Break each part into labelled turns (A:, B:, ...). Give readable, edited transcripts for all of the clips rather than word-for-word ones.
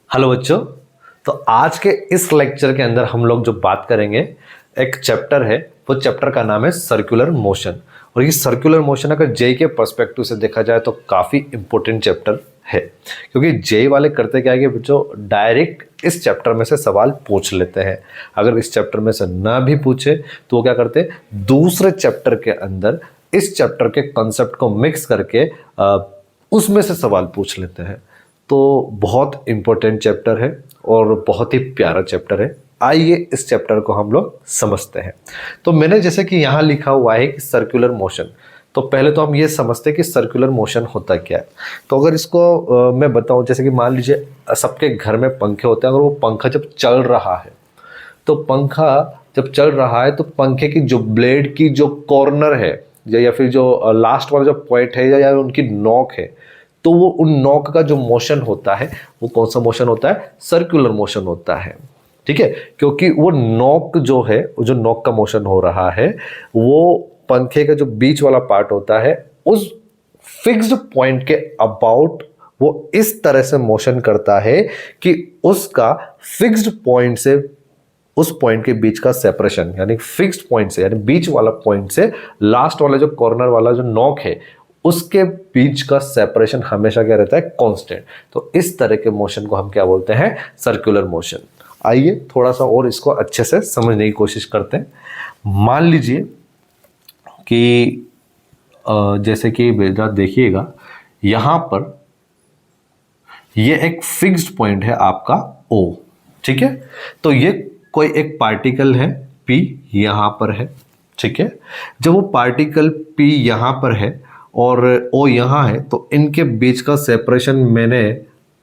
A: Hello बच्चों। तो आज के इस लेक्चर के अंदर हम लोग जो बात करेंगे, एक चैप्टर है, वो चैप्टर का नाम है सर्कुलर मोशन। और ये सर्कुलर मोशन अगर जेई के पर्सपेक्टिव से देखा जाए तो काफ़ी इंपॉर्टेंट चैप्टर है, क्योंकि जेई वाले करते क्या है कि बच्चों डायरेक्ट इस चैप्टर में से सवाल पूछ लेते हैं। अगर इस चैप्टर में से ना भी पूछे तो वो क्या करते हैं, दूसरे चैप्टर के अंदर इस चैप्टर के कॉन्सेप्ट को मिक्स करके उसमें से सवाल पूछ लेते हैं। तो बहुत इंपॉर्टेंट चैप्टर है और बहुत ही प्यारा चैप्टर है। आइए इस चैप्टर को हम लोग समझते हैं। तो मैंने जैसे कि यहाँ लिखा हुआ है कि सर्कुलर मोशन, तो पहले तो हम ये समझते हैं कि सर्कुलर मोशन होता क्या है। तो अगर इसको मैं बताऊं, जैसे कि मान लीजिए सबके घर में पंखे होते हैं। अगर वो पंखा जब चल रहा है, तो पंखा जब चल रहा है तो पंखे की जो ब्लेड की जो कॉर्नर है या फिर जो लास्ट वाला जो पॉइंट है या उनकी नोक है, तो वो उन नोक का जो मोशन होता है वो कौन सा मोशन होता है, सर्कुलर मोशन होता है। ठीक है, क्योंकि वो नोक जो है, जो नोक का मोशन हो रहा है, वो पंखे का जो बीच वाला पार्ट होता है उस फिक्स्ड पॉइंट के अबाउट वो इस तरह से मोशन करता है कि उसका फिक्स्ड पॉइंट से उस पॉइंट के बीच का सेपरेशन, यानी फिक्स्ड पॉइंट से, यानी बीच वाला पॉइंट से लास्ट वाला जो कॉर्नर वाला जो नोक है उसके बीच का सेपरेशन हमेशा क्या रहता है, कांस्टेंट। तो इस तरह के मोशन को हम क्या बोलते हैं, सर्कुलर मोशन। आइए थोड़ा सा और इसको अच्छे से समझने की कोशिश करते हैं। मान लीजिए कि जैसे कि बेटा देखिएगा, यहां पर ये एक फिक्स्ड पॉइंट है आपका O। ठीक है, तो ये कोई एक पार्टिकल है P यहां पर है। ठीक है, जब वो पार्टिकल P यहां पर है और O यहां है, तो इनके बीच का सेपरेशन मैंने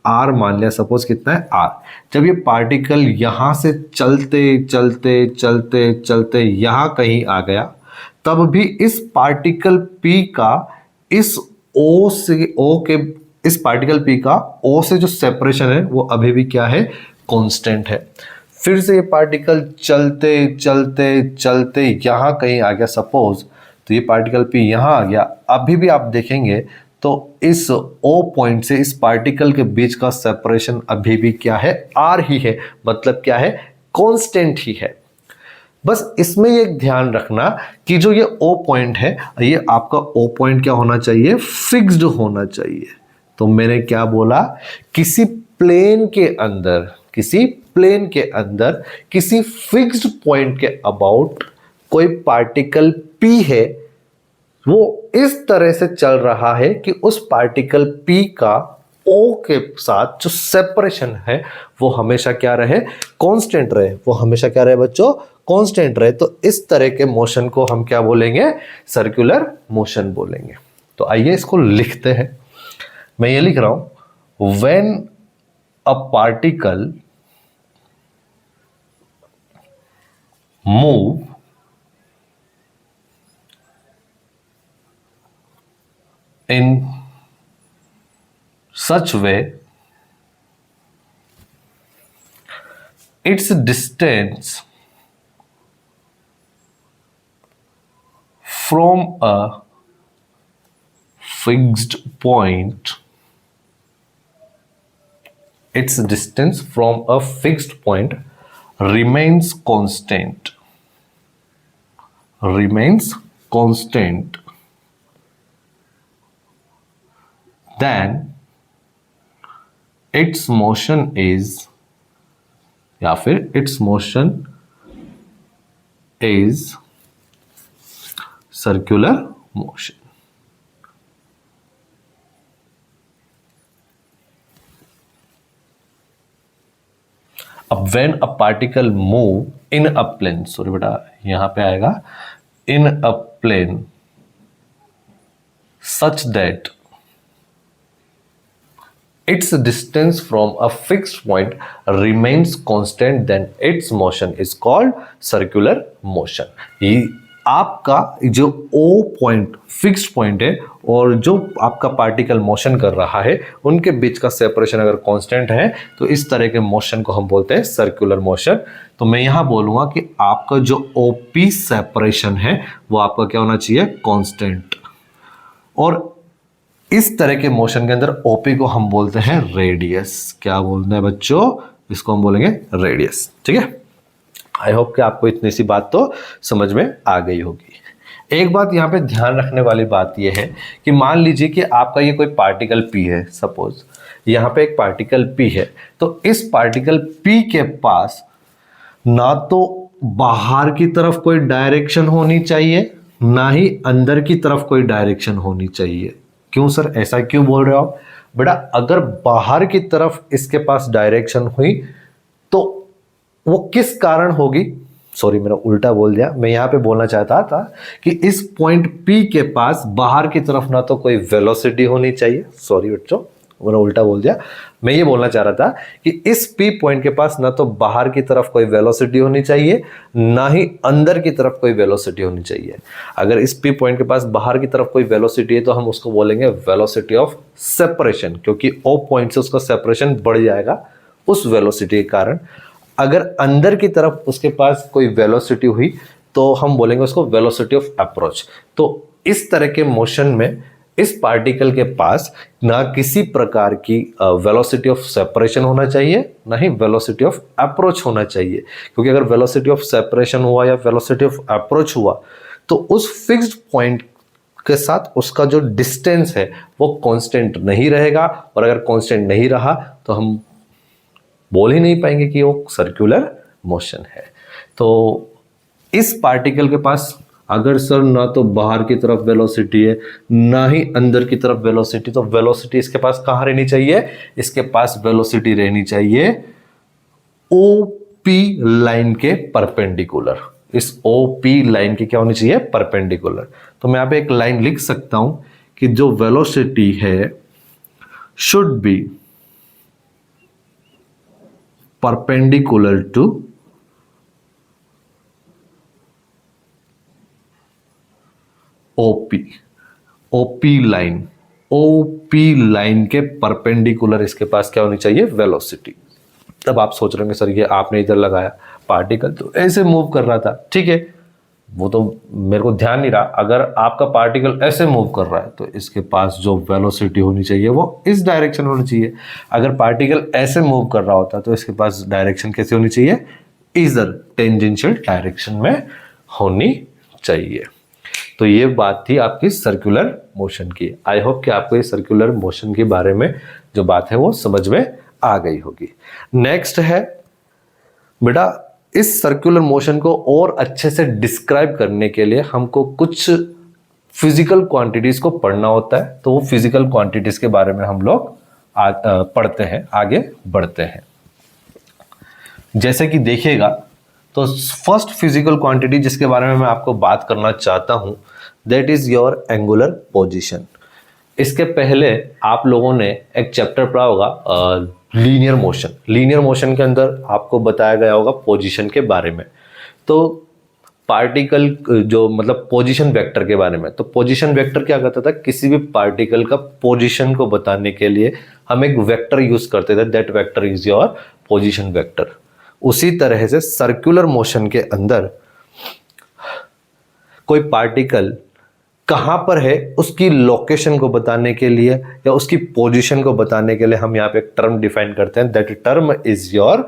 A: R मान लिया। सपोज कितना है, R। जब ये पार्टिकल यहां से चलते चलते चलते चलते यहां कहीं आ गया, तब भी इस पार्टिकल P का इस O से O के इस पार्टिकल P का O से जो सेपरेशन है वो अभी भी क्या है, कांस्टेंट है। फिर से ये पार्टिकल चलते चलते चलते यहां कहीं आ गया सपोज, तो ये पार्टिकल P यहां आ गया। अभी भी आप देखेंगे तो इस O पॉइंट से इस पार्टिकल के बीच का सेपरेशन अभी भी क्या है, R ही है। मतलब क्या है, कांस्टेंट ही है। बस इसमें ये ध्यान रखना कि जो ये O पॉइंट है, ये आपका O पॉइंट क्या होना चाहिए, फिक्स्ड होना चाहिए। तो मैंने क्या बोला, किसी प्लेन के अंदर, किसी प्लेन के अंदर किसी फिक्स्ड पॉइंट के अबाउट कोई पार्टिकल P है, वो इस तरह से चल रहा है कि उस पार्टिकल P का O के साथ जो सेपरेशन है वो हमेशा क्या रहे, कांस्टेंट रहे। वो हमेशा क्या रहे बच्चों, कांस्टेंट रहे। तो इस तरह के मोशन को हम क्या बोलेंगे, सर्कुलर मोशन बोलेंगे। तो आइए इसको लिखते हैं। मैं ये लिख रहा हूं, when a particle move in such way its distance from a fixed point, its distance from a fixed point remains constant, remains constant, then its motion is, या फिर its motion is circular motion। अब when a particle move in a plane, sorry बेटा यहां पे आएगा, in a plane such that its distance from a fixed point remains constant, then its motion is called circular motion। ये आपका जो O point fixed point है और जो आपका पार्टिकल मोशन कर रहा है, उनके बीच का सेपरेशन अगर कांस्टेंट है, तो इस तरह के मोशन को हम बोलते हैं सर्कुलर मोशन। तो मैं यहां बोलूंगा कि आपका जो OP सेपरेशन है वो आपका क्या होना चाहिए, कांस्टेंट। और इस तरह के मोशन के अंदर ओपी को हम बोलते हैं रेडियस। क्या बोलते हैं बच्चों? इसको हम बोलेंगे रेडियस। ठीक है, आई होप कि आपको इतनी सी बात तो समझ में आ गई होगी। एक बात यहाँ पे ध्यान रखने वाली बात यह है कि मान लीजिए कि आपका ये कोई पार्टिकल पी है, सपोज यहाँ पे एक पार्टिकल पी है, तो इस पार्टिकल पी के पास ना तो बाहर की तरफ कोई डायरेक्शन होनी चाहिए, ना ही अंदर की तरफ कोई डायरेक्शन होनी चाहिए। क्यों सर, ऐसा क्यों बोल रहे हो आप? बेटा अगर बाहर की तरफ इसके पास डायरेक्शन हुई तो वो किस कारण होगी? सॉरी मैंने उल्टा बोल दिया। मैं यहां पे बोलना चाहता था कि इस पॉइंट P के पास बाहर की तरफ ना तो कोई वेलोसिटी होनी चाहिए, सॉरी बच्चों मैंने उल्टा बोल दिया। मैं ये बोलना चाह रहा था कि इस P पॉइंट के पास ना तो बाहर की तरफ कोई वेलोसिटी होनी चाहिए, ना ही अंदर की तरफ कोई वेलोसिटी होनी चाहिए। अगर इस P पॉइंट के पास बाहर की तरफ कोई वेलोसिटी है तो हम उसको बोलेंगे वेलोसिटी ऑफ सेपरेशन, क्योंकि O पॉइंट से उसका सेपरेशन बढ़ जाएगा उस वेलोसिटी के कारण। अगर अंदर की तरफ उसके पास कोई वेलोसिटी हुई तो हम बोलेंगे उसको वेलोसिटी ऑफ अप्रोच। तो इस तरह के मोशन में इस पार्टिकल के पास ना किसी प्रकार की वेलोसिटी ऑफ सेपरेशन होना चाहिए, ना ही वेलोसिटी ऑफ अप्रोच होना चाहिए, क्योंकि अगर वेलोसिटी ऑफ सेपरेशन हुआ या वेलोसिटी ऑफ अप्रोच हुआ तो उस फिक्स्ड पॉइंट के साथ उसका जो डिस्टेंस है वो कांस्टेंट नहीं रहेगा, और अगर कांस्टेंट नहीं रहा तो हम बोल ही नहीं पाएंगे कि वो सर्कुलर मोशन है। तो इस पार्टिकल के पास अगर सर ना तो बाहर की तरफ वेलोसिटी है, ना ही अंदर की तरफ वेलोसिटी, तो वेलोसिटी इसके पास कहाँ रहनी चाहिए? इसके पास वेलोसिटी रहनी चाहिए ओपी लाइन के परपेंडिकुलर। इस ओपी लाइन की क्या होनी चाहिए? परपेंडिकुलर। तो मैं यहां पे एक लाइन लिख सकता हूं कि जो वेलोसिटी है should be perpendicular to OP, OP line, OP line के परपेंडिकुलर इसके पास क्या होनी चाहिए? वेलोसिटी। तब आप सोच रहे होंगे सर ये आपने इधर लगाया, पार्टिकल तो ऐसे मूव कर रहा था, ठीक है वो तो मेरे को ध्यान नहीं रहा। अगर आपका पार्टिकल ऐसे मूव कर रहा है तो इसके पास जो वेलोसिटी होनी चाहिए वो इस डायरेक्शन होनी चाहिए। अगर पार्टिकल ऐसे मूव कर रहा होता तो इसके पास डायरेक्शन कैसे होनी चाहिए? इधर टेंजेंशियल डायरेक्शन में होनी चाहिए। तो ये बात थी आपकी सर्कुलर मोशन की। आई होप कि आपको ये सर्कुलर मोशन के बारे में जो बात है वो समझ में आ गई होगी। नेक्स्ट है बेटा, इस सर्कुलर मोशन को और अच्छे से डिस्क्राइब करने के लिए हमको कुछ फिजिकल क्वांटिटीज को पढ़ना होता है। तो वो फिजिकल क्वांटिटीज के बारे में हम लोग पढ़ते हैं, आगे बढ़ते हैं। जैसे कि देखिएगा तो फर्स्ट फिजिकल क्वांटिटी जिसके बारे में मैं आपको बात करना चाहता हूं that is your angular position. इसके पहले आप लोगों ने एक चैप्टर पढ़ा होगा लीनियर मोशन। लीनियर मोशन के अंदर आपको बताया गया होगा पोजीशन के बारे में। तो पार्टिकल जो मतलब पोजीशन वेक्टर के बारे में, तो पोजीशन वेक्टर क्या करता था? किसी भी पार्टिकल का पोजीशन को बताने के लिए हम एक वेक्टर यूज करते थे, that vector is your position vector. उसी तरह से सर्कुलर मोशन के अंदर कोई पार्टिकल कहां पर है उसकी लोकेशन को बताने के लिए या उसकी पोजीशन को बताने के लिए हम यहाँ पे एक टर्म डिफाइन करते हैं, that term is your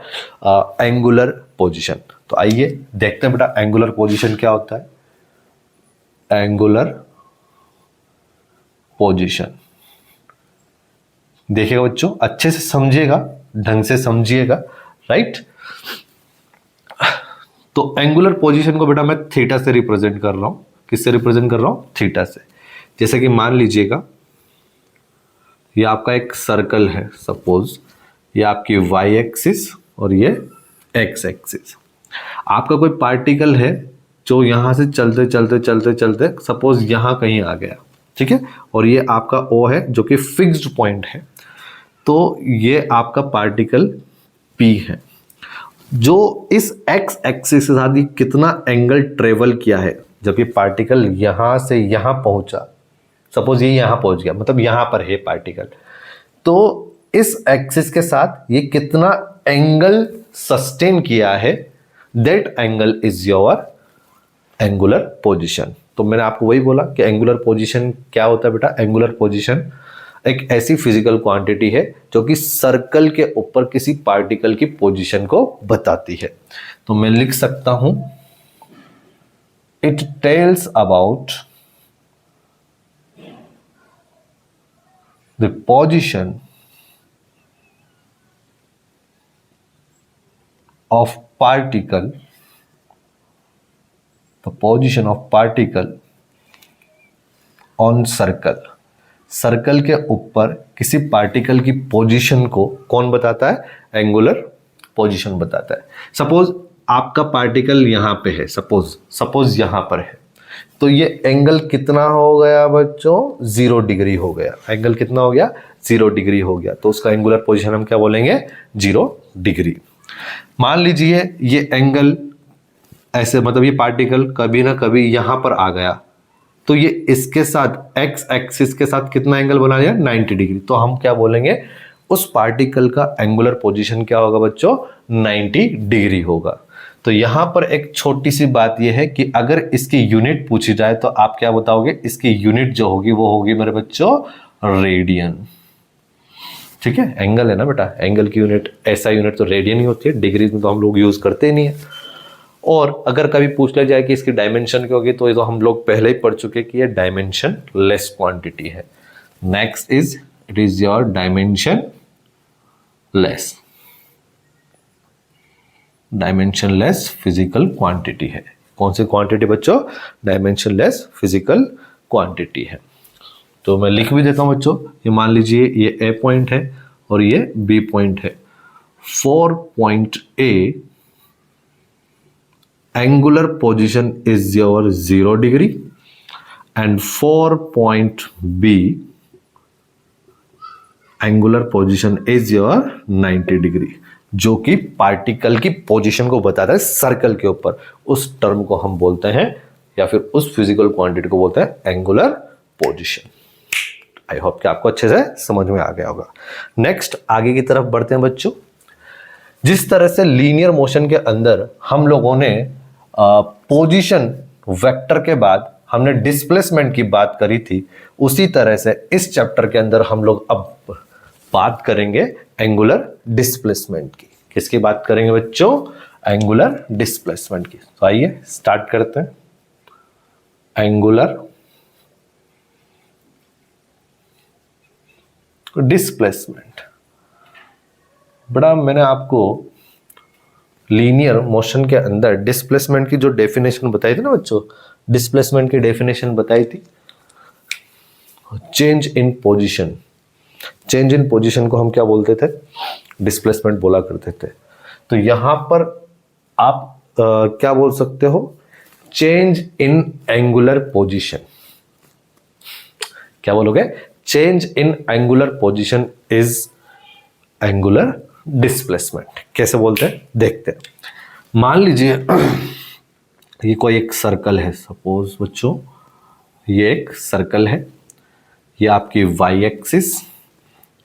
A: angular position. तो आइए देखते हैं बेटा एंगुलर पोजीशन क्या होता है। एंगुलर पोजीशन देखिएगा बच्चों, अच्छे से समझिएगा, ढंग से समझिएगा, राइट। तो एंगुलर पोजीशन को बेटा मैं थीटा से रिप्रेजेंट कर रहा हूं। किससे रिप्रेजेंट कर रहा हूं? थीटा से। जैसे कि मान लीजिएगा ये आपका एक सर्कल है, सपोज ये आपकी वाई एक्सिस और ये एक्स एक्सिस। आपका कोई पार्टिकल है जो यहां से चलते चलते चलते चलते सपोज यहां कहीं आ गया, ठीक है, और ये आपका ओ है जो कि फिक्स्ड पॉइंट है। तो ये आपका पार्टिकल पी है जो इस एक्स एक्सिस के साथ कितना एंगल ट्रेवल किया है। जब ये पार्टिकल यहां से यहां पहुंचा, सपोज ये यहां पहुंच गया, मतलब यहां पर है पार्टिकल, तो इस एक्सिस के साथ ये कितना एंगल सस्टेन किया है, that angle is your angular position. तो मैंने आपको वही बोला कि एंगुलर पोजीशन क्या होता है बेटा। एंगुलर पोजीशन एक ऐसी फिजिकल क्वांटिटी है जो कि सर्कल के ऊपर किसी पार्टिकल की पोजीशन को बताती है। तो मैं लिख सकता हूं it tells about the position of particle, the position of particle on circle, circle के ऊपर किसी पार्टिकल की पोजीशन को कौन बताता है? एंगुलर पोजीशन बताता है। सपोज आपका पार्टिकल यहां पे है, सपोज यहां पर है, तो ये एंगल कितना हो गया बच्चों? 0 डिग्री हो गया। एंगल कितना हो गया? 0 डिग्री हो गया। तो उसका एंगुलर पोजीशन हम क्या बोलेंगे? 0 डिग्री। मान लीजिए ये एंगल ऐसे, मतलब ये पार्टिकल कभी ना कभी यहां पर आ गया, तो ये इसके साथ एक्स एक्सिस के साथ कितना एंगल बना लिया? 90 डिग्री। तो हम क्या बोलेंगे? उस पार्टिकल का एंगुलर पोजीशन क्या होगा बच्चों? 90 डिग्री होगा। तो यहां पर एक छोटी सी बात यह है कि अगर इसकी यूनिट पूछी जाए तो आप क्या बताओगे? इसकी यूनिट जो होगी वो होगी मेरे बच्चों रेडियन। ठीक है, एंगल है ना बेटा, एंगल की यूनिट, ऐसा यूनिट तो रेडियन ही होती है, डिग्री में तो हम लोग यूज करते ही नहीं है। और अगर कभी पूछ लिया जाए कि इसकी डायमेंशन क्या होगी, तो ये तो हम लोग पहले ही पढ़ चुके कि ये डायमेंशन लेस क्वांटिटी है। Next is it is your dimension less, dimension less physical quantity है। कौन सी क्वांटिटी बच्चों? डायमेंशन लेस फिजिकल क्वांटिटी है। तो मैं लिख भी देता हूं बच्चों, ये मान लीजिए ये ए पॉइंट है और ये बी पॉइंट है। 4 point A angular position is your 0 degree and 4 point B angular position is your 90 degree, जो कि पार्टिकल की पोजीशन को बताता है सर्कल के ऊपर। उस टर्म को हम बोलते हैं, या फिर उस फिजिकल क्वांटिटी को बोलते हैं एंगुलर पोजीशन। आई होप कि आपको अच्छे से समझ में आ गया होगा। नेक्स्ट आगे की तरफ बढ़ते हैं बच्चों। जिस तरह से लीनियर मोशन के अंदर हम लोगों ने पोजीशन वेक्टर के बाद हमने डिस्प्लेसमेंट की बात करी थी, उसी तरह से इस चैप्टर के अंदर हम लोग अब बात करेंगे एंगुलर डिस्प्लेसमेंट की। किसकी बात करेंगे बच्चों? एंगुलर डिस्प्लेसमेंट की। तो आइए स्टार्ट करते हैं। Angular displacement. बड़ा मैंने आपको लीनियर मोशन के अंदर डिस्प्लेसमेंट की जो डेफिनेशन बताई थी ना बच्चों, डिस्प्लेसमेंट की डेफिनेशन बताई थी, change in position. Change in position को हम क्या बोलते थे? डिस्प्लेसमेंट बोला करते थे। तो यहां पर आप क्या बोल सकते हो? Change in angular position. क्या बोलोगे? Change in angular position is angular displacement. कैसे बोलते हैं देखते हैं। मान लीजिए ये कोई एक सर्कल है, सपोज बच्चों ये एक सर्कल है, ये आपकी वाई एक्सिस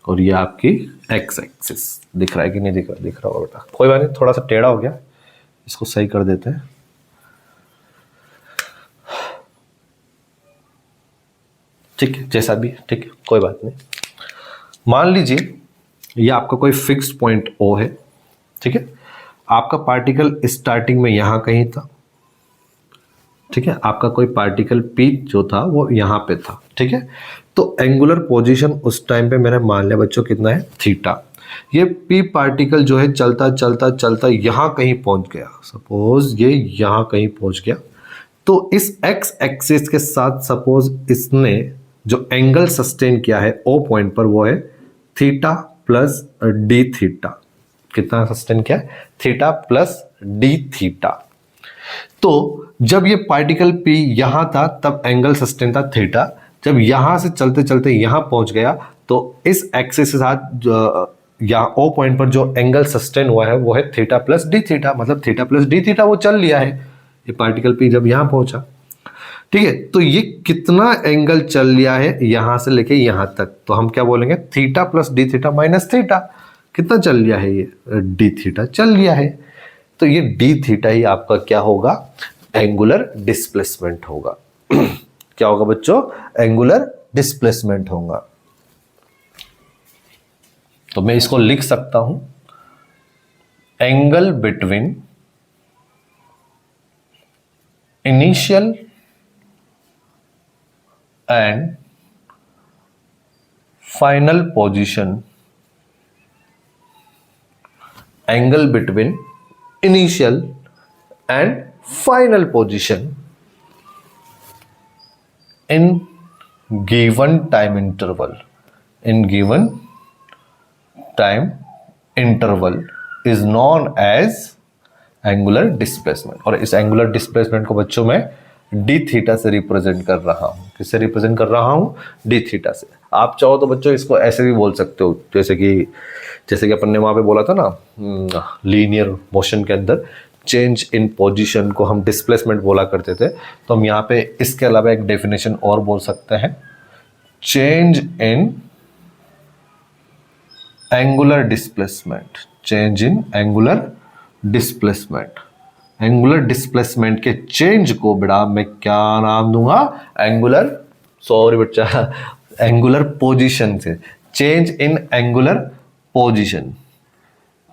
A: और ये आपकी एक्स एक्सिस। दिख रहा है कि नहीं दिख रहा? दिख रहा होगा बेटा, कोई बात नहीं, थोड़ा सा टेढ़ा हो गया, इसको सही कर देते हैं। ठीक है, जैसा भी, ठीक है, कोई बात नहीं। मान लीजिए ये आपका कोई फिक्स्ड पॉइंट O है, ठीक है। आपका पार्टिकल स्टार्टिंग में यहां कहीं था, ठीक है। आपका कोई पार्टिकल P जो था वो यहां पे था, ठीक है। तो एंगुलर पोजीशन उस टाइम पे मैंने मान लिया बच्चों कितना है? थीटा। ये P पार्टिकल जो है चलता चलता चलता यहां कहीं पहुंच गया, सपोज ये यहां कहीं पहुंच गया, तो इस एक्स एक्सिस के साथ सपोज इसने जो एंगल सस्टेन किया है O पॉइंट पर वो है थीटा प्लस डी थीटा। कितना सस्टेन किया है? Theta plus D theta. तो जब ये पार्टिकल P यहां था तब एंगल सस्टेन था थीटा, जब यहां से चलते चलते यहां पहुंच गया तो इस एक्सिस के साथ यहाँ O पॉइंट पर जो एंगल सस्टेन हुआ है वो है थीटा प्लस डी थीटा, मतलब थीटा प्लस डी थीटा वो चल लिया है ये पार्टिकल P जब यहां पहुंचा, ठीक है। तो ये कितना एंगल चल लिया है यहां से लेके यहां तक, तो हम क्या बोलेंगे? Theta plus D theta minus theta. कितना चल लिया है ये? डी थीटा चल लिया है। तो ये डी थीटा ही आपका क्या होगा? एंगुलर डिस्प्लेसमेंट होगा। क्या होगा बच्चों? एंगुलर डिस्प्लेसमेंट होगा। तो मैं इसको लिख सकता हूं angle between initial and final position, angle between initial and final position in given time interval is known as angular displacement। और इस angular displacement को बच्चों में d थीटा से रिप्रेजेंट कर रहा हूं। किससे रिप्रेजेंट कर रहा हूं? d थीटा से। आप चाहो तो बच्चों इसको ऐसे भी बोल सकते हो, जैसे कि अपन ने वहां पे बोला था ना, लीनियर मोशन के अंदर चेंज इन पोजीशन को हम डिस्प्लेसमेंट बोला करते थे। तो हम यहाँ पे इसके अलावा एक डेफिनेशन और बोल सकते हैं, change in angular displacement. Change in angular displacement, angular displacement के चेंज को बेटा मैं क्या नाम दूंगा? एंगुलर पोजीशन से। Change in angular position,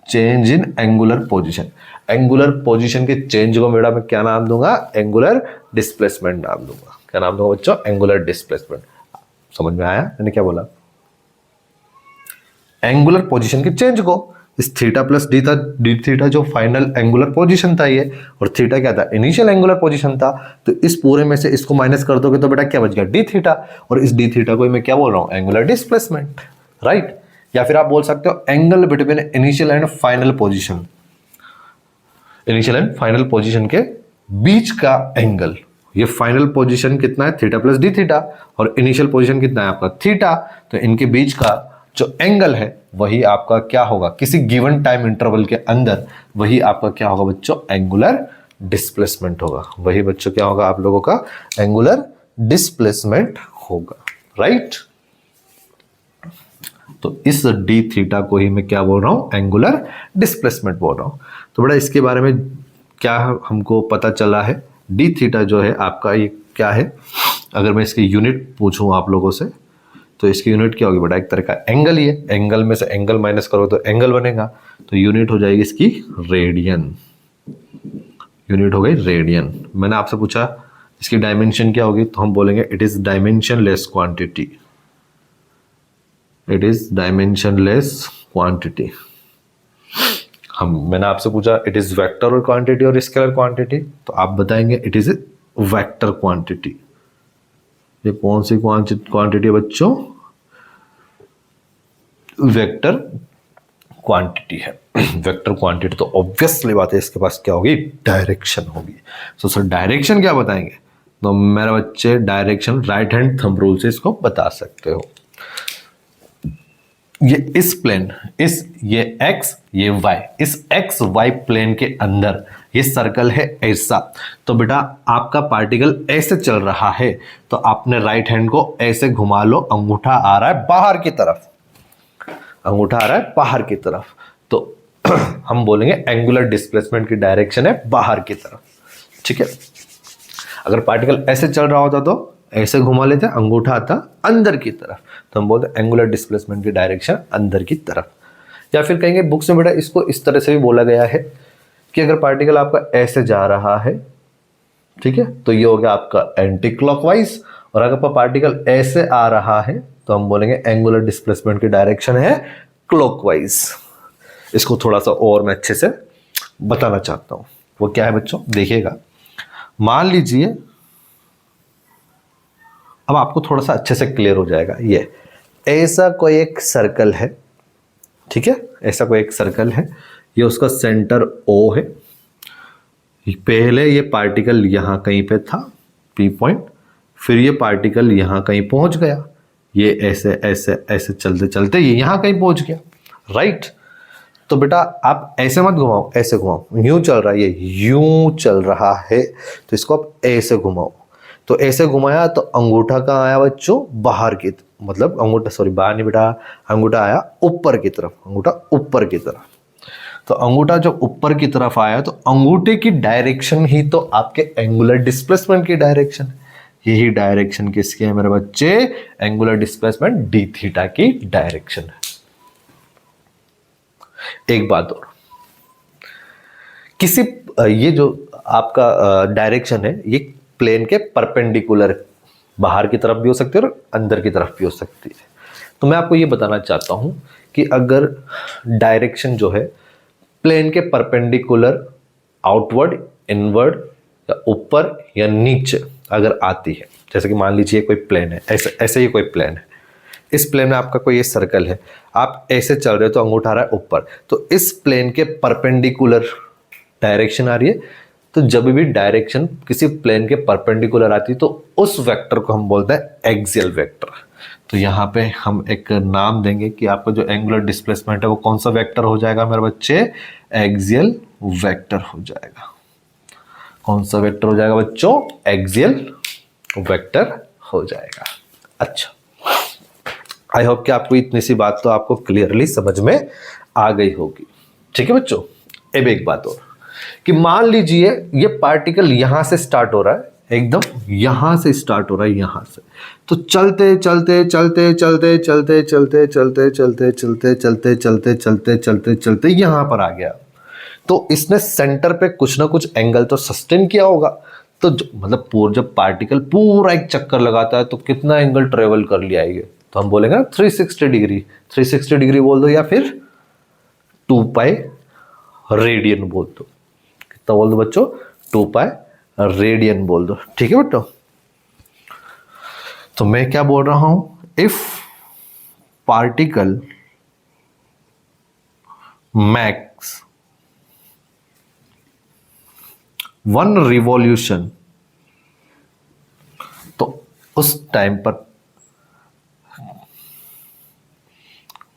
A: change in angular position, angular position के चेंज को बेटा मैं क्या नाम दूंगा? एंगुलर डिस्प्लेसमेंट नाम दूंगा। क्या नाम दूंगा बच्चों? Angular displacement. समझ में आया मैंने क्या बोला? एंगुलर पोजीशन के चेंज को, इस थीटा प्लस डी थीटा जो फाइनल एंगुलर पोजीशन था ये, और थीटा क्या था? इनिशियल एंगुलर पोजीशन था। तो इस पूरे में से इसको माइनस कर दोगे तो बेटा क्या बच गया? D theta. और इस डी थीटा को मैं क्या बोल रहा हूं? Angular displacement, right. या फिर आप बोल सकते हो angle between initial and final position, initial and final position के बीच का एंगल। ये फाइनल पोजीशन कितना है? थीटा प्लस डी थीटा, और इनिशियल पोजीशन कितना है आपका? थीटा। तो इनके बीच का जो एंगल है वही आपका क्या होगा? किसी गिवन टाइम इंटरवल के अंदर वही आपका क्या होगा बच्चों? एंगुलर डिस्प्लेसमेंट होगा। वही बच्चों क्या होगा आप लोगों का? एंगुलर डिस्प्लेसमेंट होगा, राइट। तो इस डी थीटा को ही मैं क्या बोल रहा हूं? एंगुलर डिस्प्लेसमेंट बोल रहा हूं। तो बड़ा इसके बारे में क्या हमको पता चला है? डी थीटा जो है आपका ये क्या है? अगर मैं इसकी यूनिट पूछूं आप लोगों से तो इसकी यूनिट क्या होगी बेटा? एक तरह का एंगल ही है। एंगल में से एंगल माइनस करो तो एंगल बनेगा, तो यूनिट हो जाएगी इसकी रेडियन। यूनिट हो गई रेडियन। मैंने आपसे पूछा इसकी डायमेंशन क्या होगी, तो हम बोलेंगे it is dimensionless quantity. It is dimensionless quantity. मैंने आपसे पूछा इट इज वेक्टर और क्वांटिटी और स्केलर क्वांटिटी, तो आप बताएंगे इट इज वेक्टर क्वांटिटी। ये कौन सी क्वांटिटी है बच्चों? वेक्टर क्वांटिटी है। वेक्टर क्वांटिटी तो ऑब्वियसली बात है इसके पास क्या होगी? डायरेक्शन होगी। तो सर डायरेक्शन क्या बताएंगे? तो मेरे बच्चे direction right hand thumb rule से इसको बता सकते हो। ये इस प्लेन, ये x ये y, इस x y प्लेन के अंदर ये सर्कल है ऐसा। तो बेटा आपका पार्टिकल ऐसे चल रहा है, तो आपने राइट हैंड को ऐसे घुमा लो, अंगूठा आ रहा है बाहर की तरफ, अंगूठा आ रहा है बाहर की तरफ। तो हम बोलेंगे एंगुलर डिस्प्लेसमेंट की डायरेक्शन है बाहर की तरफ, ठीक है। अगर पार्टिकल ऐसे चल रहा होता तो ऐसे घुमा लेते, अंगूठा आता अंदर की तरफ, तो हम बोलते एंगुलर डिस्प्लेसमेंट की डायरेक्शन अंदर की तरफ। या फिर कहेंगे बुक्स में बेटा इसको इस तरह से भी बोला गया है कि अगर पार्टिकल आपका ऐसे जा रहा है, ठीक है, तो ये हो गया आपका एंटी क्लॉकवाइज। और अगर पार्टिकल ऐसे आ रहा है तो हम बोलेंगे एंगुलर डिस्प्लेसमेंट की डायरेक्शन है क्लॉकवाइज। इसको थोड़ा सा और मैं अच्छे से बताना चाहता हूं, वो क्या है बच्चों, देखिएगा। मान लीजिए, अब आपको थोड़ा सा अच्छे से क्लियर हो जाएगा। ये ऐसा कोई एक सर्कल है, ठीक है, ऐसा कोई एक सर्कल है, ये उसका सेंटर O है। पहले ये पार्टिकल यहां कहीं पे था P पॉइंट, फिर ये पार्टिकल यहां कहीं पहुंच गया, ये ऐसे ऐसे ऐसे चलते चलते ये यहां कहीं पहुंच गया, राइट। तो बेटा आप ऐसे मत घुमाओ, ऐसे घुमाओ, यूं चल रहा है, ये यूं चल रहा है, तो इसको आप ऐसे घुमाओ। तो ऐसे घुमाया तो अंगूठा कहाँ आया बच्चों? बाहर की, मतलब अंगूठा, सॉरी बाहर नहीं बेटा, अंगूठा आया ऊपर की तरफ, अंगूठा ऊपर की तरफ। तो अंगूठा जब ऊपर की तरफ आया तो अंगूठे की डायरेक्शन ही तो आपके एंगुलर डिस्प्लेसमेंट की डायरेक्शन है। यही डायरेक्शन किसकी है मेरे बच्चे? एंगुलर डिस्प्लेसमेंट डी थीटा की डायरेक्शन है। एक बात और, किसी ये जो आपका डायरेक्शन है ये प्लेन के परपेंडिकुलर बाहर की तरफ भी हो सकती है और अंदर की तरफ भी हो सकती है। तो मैं आपको ये बताना चाहता हूं कि अगर डायरेक्शन जो है प्लेन के परपेंडिकुलर आउटवर्ड, इनवर्ड या ऊपर या नीचे अगर आती है, जैसे कि मान लीजिए कोई प्लेन है, ऐसे ऐसे ही कोई प्लेन है, इस प्लेन में आपका कोई ये सर्कल है, आप ऐसे चल रहे हो तो अंगूठा आ रहा है ऊपर, तो इस प्लेन के परपेंडिकुलर डायरेक्शन आ रही है। तो जब भी डायरेक्शन किसी प्लेन के परपेंडिकुलर आती है तो उस वेक्टर को हम बोलते हैं एक्सियल वेक्टर। तो यहाँ पे हम एक नाम देंगे कि आपका जो एंगुलर डिस्प्लेसमेंट है वो कौन सा वेक्टर हो जाएगा मेरे बच्चे, एक्सियल वेक्टर हो जाएगा। कौन सा वेक्टर हो जाएगा बच्चों, एक्सियल वेक्टर हो जाएगा। अच्छा, आई होप कि आपको इतनी सी बात तो आपको क्लियरली समझ में आ गई होगी। ठीक है बच्चों, अब एक बात और कि मान लीजिए ये पार्टिकल यहां से स्टार्ट हो रहा है, एकदम यहां से स्टार्ट हो रहा है, यहां से, तो चलते चलते चलते चलते चलते चलते चलते चलते चलते चलते चलते चलते चलते चलते यहां पर आ गया। तो इसने सेंटर पे कुछ ना कुछ एंगल तो सस्टेन किया होगा। तो मतलब जब पार्टिकल पूरा एक चक्कर लगाता है तो कितना एंगल ट्रेवल कर लिया है, तो हम बोलेंगे 360 डिग्री। 360 डिग्री बोल दो या फिर 2 पाई रेडियन बोल दो। कितना बोल दो बच्चों, 2 पाई रेडियन बोल दो। ठीक है बच्चों, तो मैं क्या बोल रहा हूं, इफ पार्टिकल मैक्स 1 रिवॉल्यूशन, तो उस टाइम पर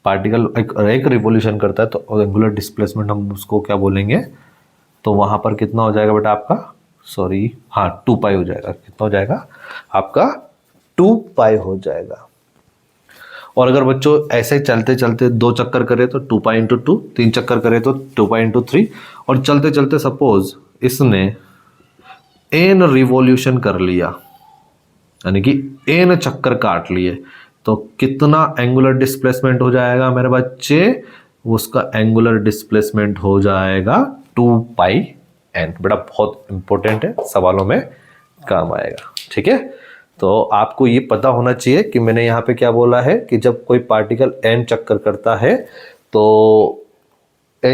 A: पार्टिकल एक रिवॉल्यूशन करता है तो एंगुलर डिस्प्लेसमेंट हम उसको क्या बोलेंगे, तो वहां पर कितना हो जाएगा बेटा आपका, सॉरी हाँ 2 पाई हो जाएगा। कितना हो जाएगा आपका, 2 पाई हो जाएगा। और अगर बच्चों ऐसे चलते चलते 2 चक्कर करे तो 2 पाई इंटू 2, 3 चक्कर करे तो 2 पाई इंटू 3, और चलते चलते सपोज इसने n रिवॉल्यूशन कर लिया, यानी कि n चक्कर काट लिए, तो कितना एंगुलर डिस्प्लेसमेंट हो जाएगा मेरे बच्चे, उसका एंगुलर डिस्प्लेसमेंट हो जाएगा 2 पाई n। बेटा बहुत इंपॉर्टेंट है, सवालों में काम आएगा। ठीक है, तो आपको ये पता होना चाहिए कि मैंने यहाँ पे क्या बोला है कि जब कोई पार्टिकल n चक्कर करता है तो तो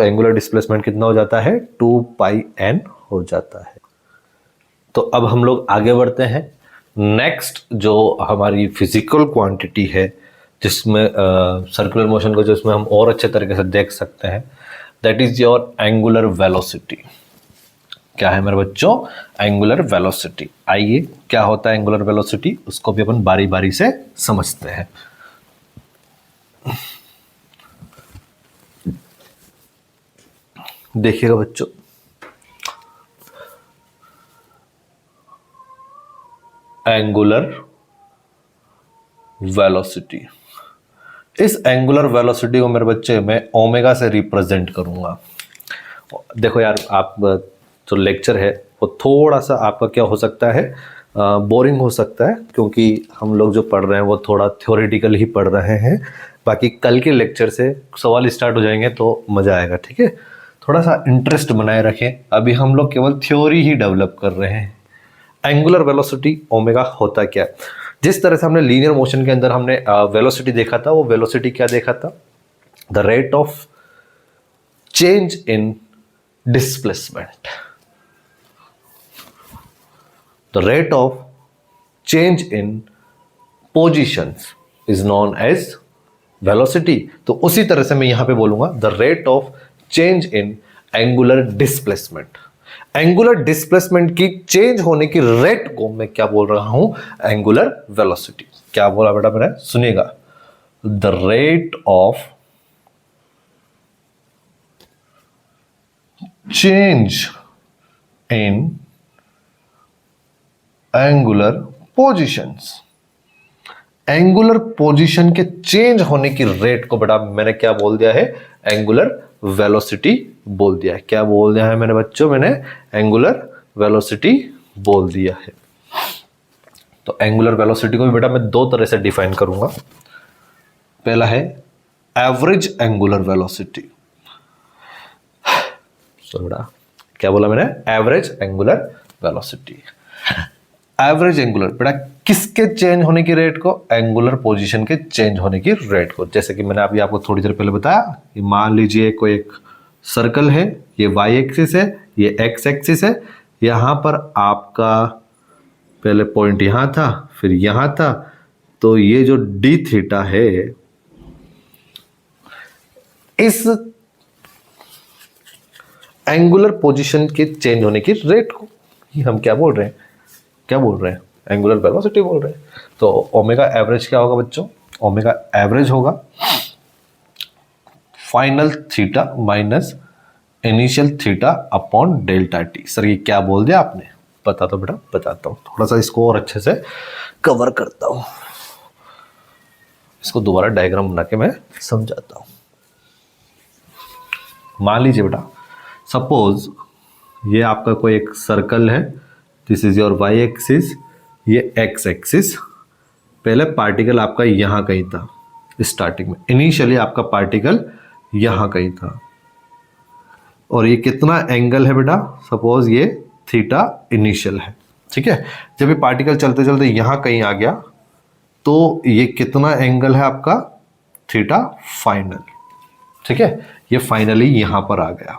A: एंगुलर डिस्प्लेसमेंट कितना हो जाता है, 2 पाई n हो जाता है। तो अब हम लोग आगे बढ़ते हैं। नेक्स्ट जो हमारी फिजिकल क्वांटिटी है जिसमें सर्कुलर मोशन को जिसमें हम और अच्छे तरीके से देख सकते हैं, that is your angular velocity. क्या है मेरे बच्चों, एंगुलर वेलोसिटी। आइए क्या होता है एंगुलर वेलोसिटी, उसको भी अपन बारी बारी से समझते हैं। देखिएगा बच्चों, एंगुलर वेलोसिटी, इस एंगुलर वेलोसिटी को मेरे बच्चे मैं ओमेगा से रिप्रेजेंट करूंगा। देखो यार, आप जो लेक्चर है वो थोड़ा सा आपका क्या हो सकता है, बोरिंग हो सकता है, क्योंकि हम लोग जो पढ़ रहे हैं वो थोड़ा थ्योरेटिकल ही पढ़ रहे हैं। बाकी कल के लेक्चर से सवाल स्टार्ट हो जाएंगे तो मज़ा आएगा। ठीक है, थोड़ा सा इंटरेस्ट बनाए रखें, अभी हम लोग केवल थ्योरी ही डेवलप कर रहे हैं। एंगुलर वेलोसिटी ओमेगा होता क्या है, जिस तरह से हमने लीनियर मोशन के अंदर हमने वेलोसिटी देखा था, वो वेलोसिटी क्या देखा था, the rate of change in displacement. The rate of change in positions is known as velocity. तो उसी तरह से मैं यहां पे बोलूंगा the rate of change in angular displacement. Angular displacement की चेंज होने की रेट को मैं क्या बोल रहा हूं, एंगुलर वेलोसिटी। क्या बोला बेटा मेरा, सुनिएगा, the rate of change in angular positions. Angular position के चेंज होने की रेट को बेटा मैंने क्या बोल दिया है, एंगुलर वेलोसिटी बोल दिया है। क्या बोल दिया है मेरे बच्चों, मैंने एंगुलर वेलोसिटी बोल दिया है। तो एंगुलर वेलोसिटी को भी बेटा मैं 2 तरह से डिफाइन करूंगा। पहला है एवरेज एंगुलर वेलोसिटी, बेटा क्या बोला मैंने, average angular velocity. Average angular बेटा किसके चेंज होने की रेट को, एंगुलर पोजीशन के चेंज होने की रेट को। जैसे कि मैंने अभी आपको थोड़ी देर पहले बताया कि मान लीजिए कोई एक सर्कल है, ये वाई एक्सिस है, ये एक्स एक्सिस है, यहां पर आपका पहले पॉइंट यहां था, फिर यहां था, तो ये जो डी थीटा है, इस एंगुलर पोजीशन के चेंज होने की रेट को ही हम क्या बोल रहे हैं, क्या बोल रहे हैं, एंगुलर वेलोसिटी बोल रहे हैं। तो ओमेगा एवरेज क्या होगा बच्चों, ओमेगा एवरेज होगा final theta minus initial theta upon delta T. Sir ये क्या बोल दिया आपने, बता दो बेटा, बताता हूं, थोड़ा सा इसको और अच्छे से कवर करता हूं, इसको दोबारा डायग्राम बना के मैं समझाता हूं। मान लीजिए बेटा, सपोज ये आपका कोई एक सर्कल है, this is your Y axis, ये एक्स एक्सिस। पहले पार्टिकल आपका यहां कहीं था स्टार्टिंग में, इनिशियली आपका पार्टिकल यहां कहीं था, और ये कितना एंगल है बेटा, सपोज ये थीटा इनिशियल है, ठीक है। जब ये पार्टिकल चलते चलते यहां कहीं आ गया तो ये कितना एंगल है आपका, थीटा फाइनल, ठीक है। ये फाइनली यहां पर आ गया,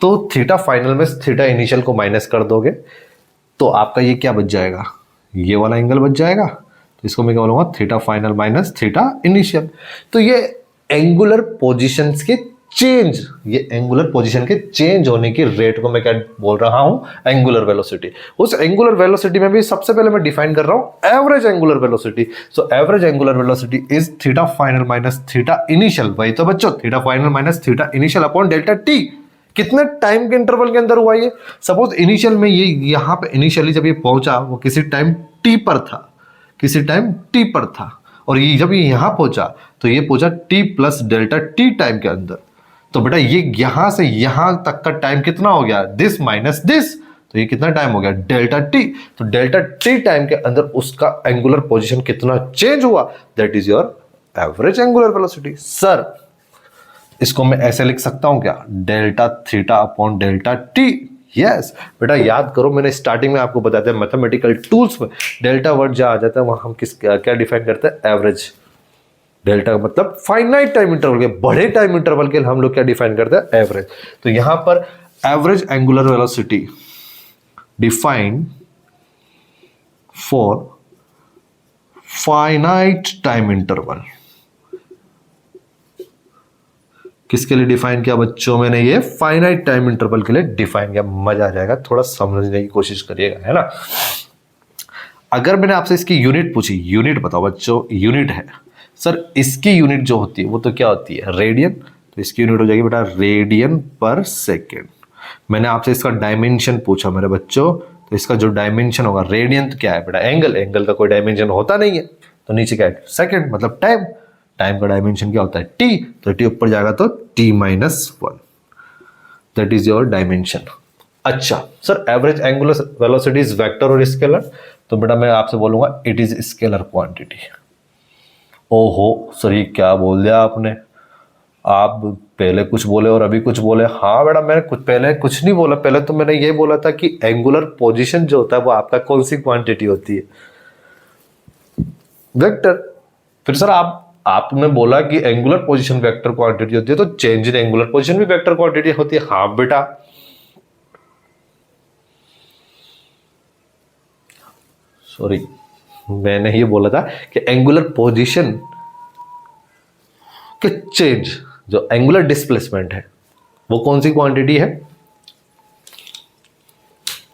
A: तो थीटा फाइनल में थीटा इनिशियल को माइनस कर दोगे तो आपका ये क्या बच जाएगा, ये वाला एंगल बच जाएगा। तो इसको मैं क्या बोलूंगा, theta final minus theta initial. तो ये एंगुलर पोजीशंस के चेंज, ये एंगुलर पोजीशन के चेंज होने की रेट को मैं क्या बोल रहा हूं, एंगुलर वेलोसिटी। उस एंगुलर वेलोसिटी में भी सबसे पहले मैं डिफाइन कर रहा हूं average angular velocity. So average angular velocity is theta final minus theta initial. वही तो बच्चों, theta final minus theta initial upon delta T. कितने टाइम के इंटरवल के अंदर हुआ ये, सपोज इनिशियल में ये यहां पे इनिशियली जब ये पहुंचा वो किसी टाइम टी पर था, किसी टाइम टी पर था, और ये जब ये यहां पहुंचा तो ये पहुंचा T plus delta T time के अंदर। तो बेटा ये यहां से यहां तक का टाइम कितना हो गया, दिस माइनस दिस, तो ये कितना टाइम हो गया, डेल्टा टी। तो डेल्टा टी टाइम के अंदर उसका एंगुलर पोजीशन कितना चेंज हुआ, that is your average angular velocity. Sir इसको मैं ऐसे लिख सकता हूं क्या, delta theta upon delta T. Yes बेटा, याद करो मैंने स्टार्टिंग में आपको बताया था मैथमेटिकल टूल्स में डेल्टा वर्ड जहां आ जाता है वहां हम क्या डिफाइन करते हैं, एवरेज। डेल्टा मतलब फाइनाइट टाइम इंटरवल के, बड़े टाइम इंटरवल के हम लोग क्या डिफाइन करते हैं, एवरेज। तो यहां पर average angular velocity defined for finite time interval, किसके लिए डिफाइन किया बच्चों मैंने, ये फाइनाइट टाइम इंटरवल के लिए डिफाइन किया। मजा आ जाएगा, थोड़ा समझने की कोशिश करिएगा, है ना। अगर मैंने आपसे इसकी यूनिट पूछी, यूनिट बताओ बच्चों, यूनिट है सर, इसकी यूनिट जो होती है वो तो क्या होती है, रेडियन। तो इसकी यूनिट हो जाएगी बेटा रेडियन पर सेकेंड। मैंने आपसे इसका डायमेंशन पूछा मेरे बच्चों, तो इसका जो डायमेंशन होगा, रेडियन क्या है बेटा, एंगल, एंगल का कोई डायमेंशन होता नहीं है, तो नीचे क्या है, सेकेंड मतलब टाइम, टाइम का डायमेंशन क्या होता है, टी, तो टी ऊपर जाएगा तो T minus one, that is your dimension. अच्छा sir, average angular velocity is vector और स्केलर, तो बेटा मैं आपसे बोलूंगा इट इज स्केलर क्वांटिटी। ओहो सर ये क्या बोल दिया आपने, आप पहले कुछ बोले और अभी कुछ बोले। हाँ बेटा, मैंने कुछ पहले कुछ नहीं बोला, पहले तो मैंने ये बोला था कि एंगुलर पोजीशन जो होता है वो आपका कौन सी क्वांटिटी होती है, वेक्टर। फिर सर आपने बोला कि एंगुलर पोजीशन वेक्टर क्वांटिटी होती है, तो चेंज इन एंगुलर पोजीशन भी वेक्टर क्वांटिटी होती है। हाँ बेटा, सॉरी मैंने ये बोला था कि एंगुलर पोजीशन के चेंज, जो एंगुलर डिस्प्लेसमेंट है वो कौन सी क्वांटिटी है,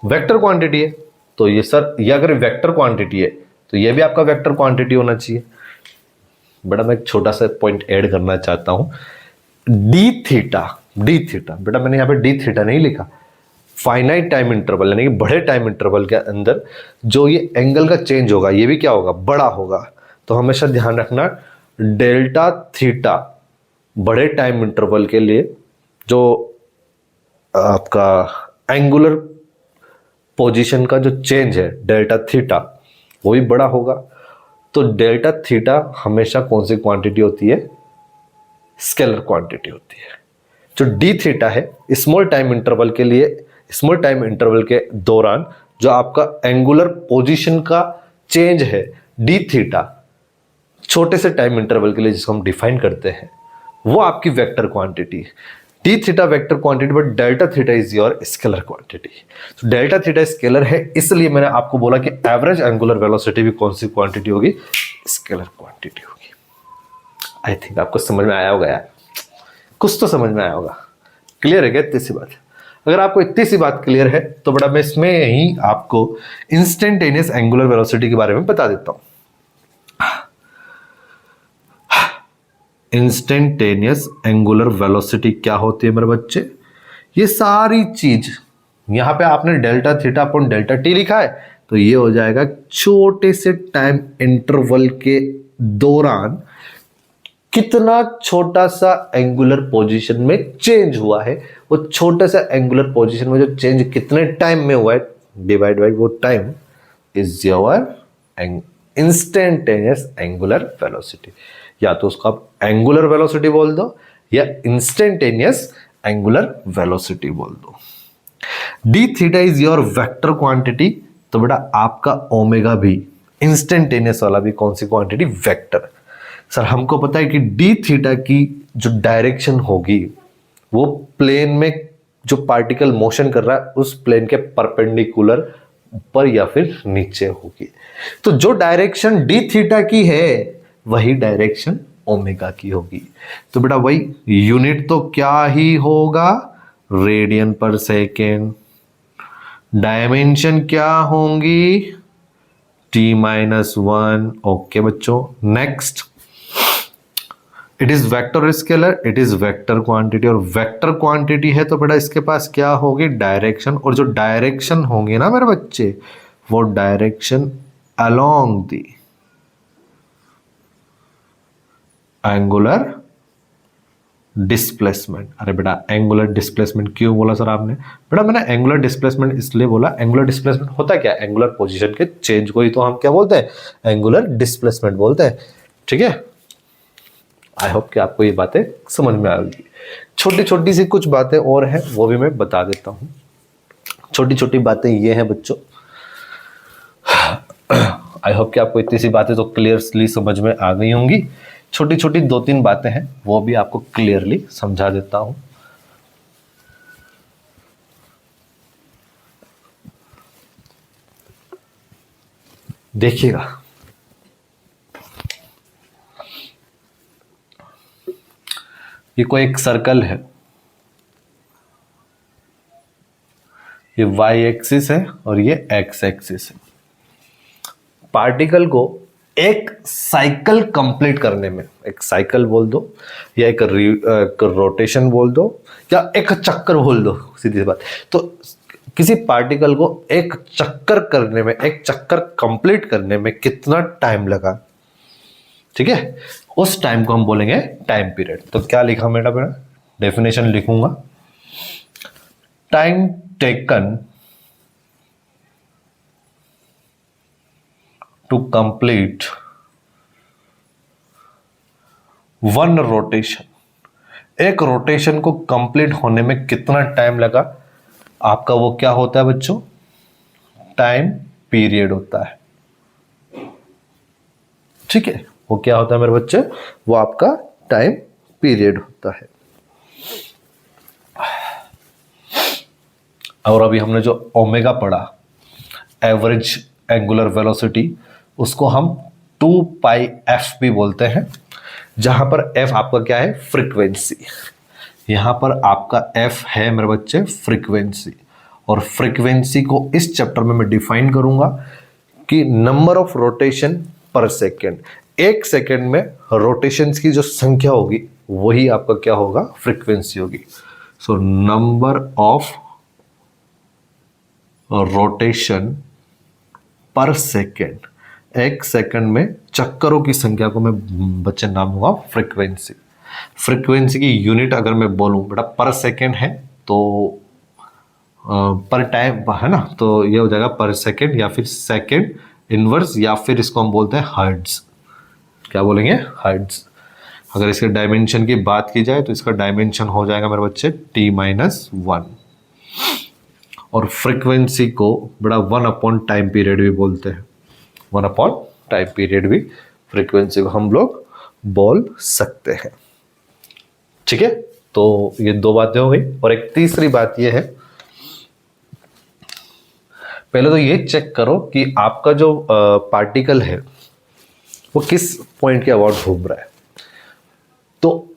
A: वेक्टर क्वांटिटी है। तो ये सर, ये अगर वेक्टर क्वांटिटी है तो ये भी आपका वेक्टर क्वांटिटी होना चाहिए। बेटा मैं एक छोटा सा पॉइंट ऐड करना चाहता हूं, डी थीटा, डी थीटा बेटा मैंने यहां पे डी थीटा नहीं लिखा, फाइनाइट टाइम इंटरवल यानी कि बड़े टाइम इंटरवल के अंदर जो ये एंगल का चेंज होगा ये भी क्या होगा, बड़ा होगा। तो हमेशा ध्यान रखना डेल्टा थीटा बड़े टाइम इंटरवल के लिए जो आपका एंगुलर पोजीशन का जो चेंज है डेल्टा थीटा वो भी बड़ा होगा। तो डेल्टा थीटा हमेशा कौन सी क्वांटिटी होती है, स्केलर क्वांटिटी होती है। जो डी थीटा है स्मॉल टाइम इंटरवल के लिए, स्मॉल टाइम इंटरवल के दौरान जो आपका एंगुलर पोजीशन का चेंज है डी थीटा, छोटे से टाइम इंटरवल के लिए जिसको हम डिफाइन करते हैं, वो आपकी वेक्टर क्वांटिटी है। D theta vector quantity but delta theta is your scalar quantity. तो डेल्टा थीटा स्केलर है, इसलिए मैंने आपको बोला कि एवरेज एंगुलर वेलोसिटी भी कौन सी क्वांटिटी होगी, स्केलर क्वांटिटी होगी। आई थिंक आपको समझ में आया होगा यार, कुछ तो समझ में आया होगा। क्लियर है क्या इतनी सी बात? अगर आपको इतनी सी बात क्लियर है तो बड़ा मैं इसमें ही आपको इंस्टेंटेनियस एंगुलर वेलोसिटी के बारे में बता देता हूं। इंस्टेंटेनियस एंगुलर वेलोसिटी क्या होती है मेरे बच्चे? ये सारी चीज यहां पे आपने delta theta upon delta T लिखा है, तो ये हो जाएगा छोटे से टाइम इंटरवल के दौरान कितना छोटा सा एंगुलर पोजीशन में चेंज हुआ है, वो छोटे सा एंगुलर पोजीशन में जो चेंज कितने टाइम में हुआ है डिवाइड बाई वो time is your instantaneous angular velocity. या तो उसको आप एंगुलर वेलोसिटी बोल दो या इंस्टेंटेनियस एंगुलर वेलोसिटी बोल दो। D theta is your vector quantity, तो बेटा आपका ओमेगा भी इंस्टेंटेनियस वाला भी कौन सी क्वांटिटी, वेक्टर। सर हमको पता है कि डी थीटा की जो डायरेक्शन होगी वो प्लेन में जो पार्टिकल मोशन कर रहा है उस प्लेन के परपेंडिकुलर ऊपर या फिर नीचे होगी। तो जो डायरेक्शन डी थीटा की है वही डायरेक्शन ओमेगा की होगी। तो बेटा वही यूनिट तो क्या ही होगा, रेडियन पर सेकेंड। डायमेंशन क्या होंगी, t-1। ओके बच्चों, next it is vector scalar, it is vector quantity, और वेक्टर क्वांटिटी है तो बेटा इसके पास क्या होगी, डायरेक्शन। और जो डायरेक्शन होंगे ना मेरे बच्चे, वो direction along the angular displacement. अरे बेटा एंगुलर डिस्प्लेसमेंट क्यों बोला सर आपने? बेटा मैंने एंगुलर डिस्प्लेसमेंट इसलिए बोला, एंगुलर डिस्प्लेसमेंट होता क्या, एंगुलर पोजीशन के चेंज को ही तो हम क्या बोलते हैं, एंगुलर डिस्प्लेसमेंट बोलते हैं। ठीक है, आई होप कि आपको ये बातें समझ में आएगी। छोटी छोटी सी कुछ बातें और हैं वो भी मैं बता देता हूं। छोटी छोटी बातें ये हैं बच्चों, आई होप कि आपको इतनी सी बातें तो क्लियरली समझ में आ गई होंगी। छोटी छोटी 2-3 बातें हैं वो भी आपको क्लियरली समझा देता हूं। देखिएगा, ये कोई एक सर्कल है, ये y एक्सिस है और ये x एक्सिस है। पार्टिकल को एक साइकिल कंप्लीट करने में, एक साइकिल बोल दो या एक रोटेशन बोल दो या एक चक्कर बोल दो, सीधी बात। तो किसी पार्टिकल को एक चक्कर करने में, एक चक्कर कंप्लीट करने में कितना टाइम लगा, ठीक है, उस टाइम को हम बोलेंगे टाइम पीरियड। तो क्या लिखा मेरा डेफिनेशन लिखूंगा, time taken to complete one rotation. एक रोटेशन को कंप्लीट होने में कितना टाइम लगा, आपका वो क्या होता है बच्चों, टाइम पीरियड होता है। ठीक है, वो क्या होता है मेरे बच्चे, वो आपका टाइम पीरियड होता है। और अभी हमने जो ओमेगा पढ़ा, एवरेज एंगुलर वेलोसिटी, उसको हम 2πf भी बोलते हैं, जहां पर f आपका क्या है, फ्रीक्वेंसी। यहां पर आपका f है मेरे बच्चे फ्रीक्वेंसी, और फ्रीक्वेंसी को इस चैप्टर में मैं डिफाइन करूंगा कि नंबर ऑफ रोटेशन पर सेकेंड। एक सेकेंड में रोटेशंस की जो संख्या होगी वही आपका क्या होगा, फ्रीक्वेंसी होगी। सो नंबर ऑफ रोटेशन पर सेकेंड, एक सेकंड में चक्करों की संख्या को मैं बच्चे नाम दूंगा फ्रीक्वेंसी। फ्रीक्वेंसी की यूनिट अगर मैं बोलूं बेटा पर सेकंड है तो पर टाइम है ना, तो ये हो जाएगा पर सेकंड या फिर सेकंड इनवर्स, या फिर इसको हम बोलते हैं हर्ट्ज। क्या बोलेंगे, हर्ट्ज। अगर इसके डायमेंशन की बात की जाए तो इसका डायमेंशन हो जाएगा मेरे बच्चे t-1, और फ्रीक्वेंसी को बड़ा 1 टाइम पीरियड भी बोलते हैं, 1 टाइम पीरियड भी फ्रीक्वेंसी को हम लोग बोल सकते हैं। ठीक है, तो ये 2 बातें हो गई। और एक तीसरी बात ये है, पहले तो ये चेक करो कि आपका जो पार्टिकल है वो किस पॉइंट के अबाउट घूम रहा है। तो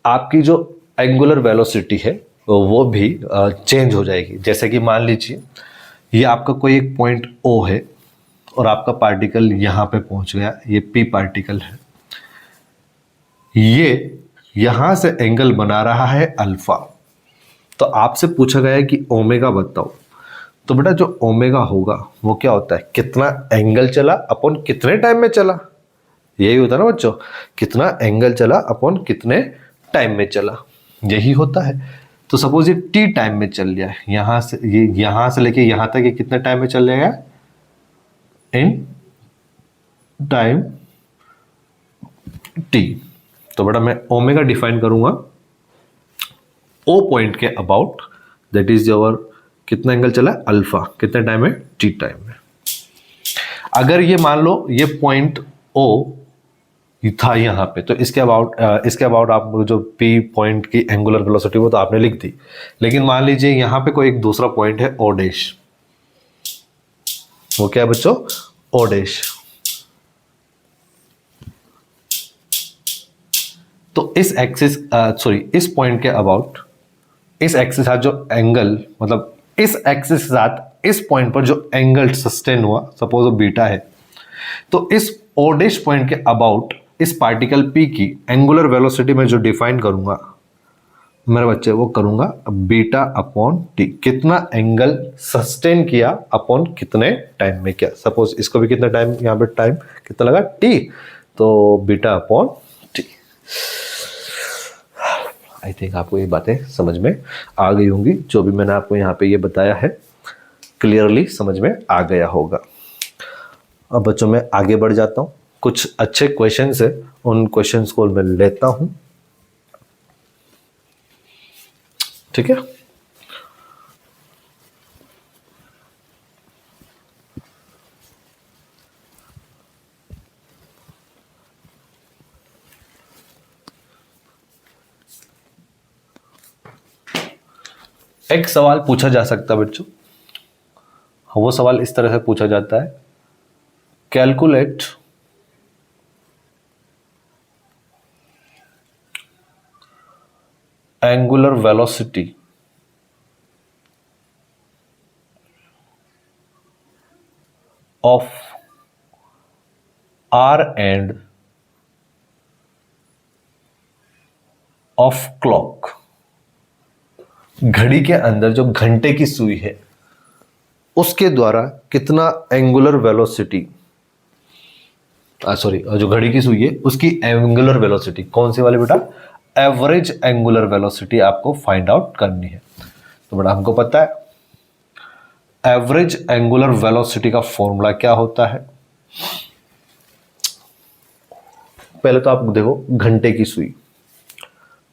A: आपकी जो एंगुलर वेलोसिटी है वो भी चेंज हो जाएगी। जैसे कि मान लीजिए ये आपका कोई एक पॉइंट O है और आपका पार्टिकल यहाँ पे पहुंच गया, ये P पार्टिकल है, ये यहां से एंगल बना रहा है अल्फा। तो आपसे पूछा गया है कि ओमेगा बताओ, तो बेटा जो ओमेगा होगा वो क्या होता है, कितना एंगल चला अपॉन कितने टाइम में चला, यही होता है ना बच्चों, कितना एंगल चला अपॉन कितने टाइम में चला, यही होता है। तो सपोज ये टी टाइम में चल गया है, यहां से लेके यहां तक ये कितने टाइम में चल जाएगा, इन टाइम टी। तो बेटा मैं ओमेगा डिफाइन करूंगा ओ पॉइंट के अबाउट, दैट इज योर कितना एंगल चला अल्फा, कितने टाइम में, टी टाइम में। अगर ये मान लो ये पॉइंट ओ था यहाँ पे, तो इसके अबाउट आप जो पी पॉइंट की एंगुलर वेलोसिटी वो तो आपने लिख दी। लेकिन मान लीजिए यहाँ पे कोई एक दूसरा पॉइंट है ओ डैश, वो क्या है बच्चों, ओ डैश। तो इस एक्सिस इस पॉइंट के अबाउट, इस एक्सिस साथ जो एंगल, मतलब इस एक्सिस साथ इस पॉइंट पर जो एंगल सस्टेन हुआ, सपोज वो बीटा है, तो इस ओ डैश पॉइंट के अबाउट इस पार्टिकल P की एंगुलर वेलोसिटी में जो डिफाइन करूंगा मेरे बच्चे, वो करूंगा बीटा अपॉन टी, कितना एंगल सस्टेन किया अपॉन कितने टाइम में किया। सपोज इसको भी कितना टाइम, यहाँ पे टाइम कितना लगा टी, तो beta upon T. I think आपको ये बातें समझ में आ गई होंगी, जो भी मैंने आपको यहाँ पे ये बताया है क्लियरली समझ में आ गया होगा। अब बच्चों मैं आगे बढ़ जाता हूँ, कुछ अच्छे क्वेश्चंस है उन क्वेश्चंस को मैं लेता हूं। ठीक है, एक सवाल पूछा जा सकता है बच्चों, वो सवाल इस तरह से पूछा जाता है, calculate angular velocity of R end of clock। घड़ी के अंदर जो घंटे की सुई है उसके द्वारा कितना एंगुलर वेलोसिटी, जो घड़ी की सुई है उसकी एंगुलर वेलोसिटी, कौन सी वाली बेटा, एवरेज एंगुलर वेलोसिटी आपको फाइंड आउट करनी है। तो बेटा हमको पता है एवरेज एंगुलर वेलोसिटी का फॉर्मूला क्या होता है। पहले तो आप देखो घंटे की सुई,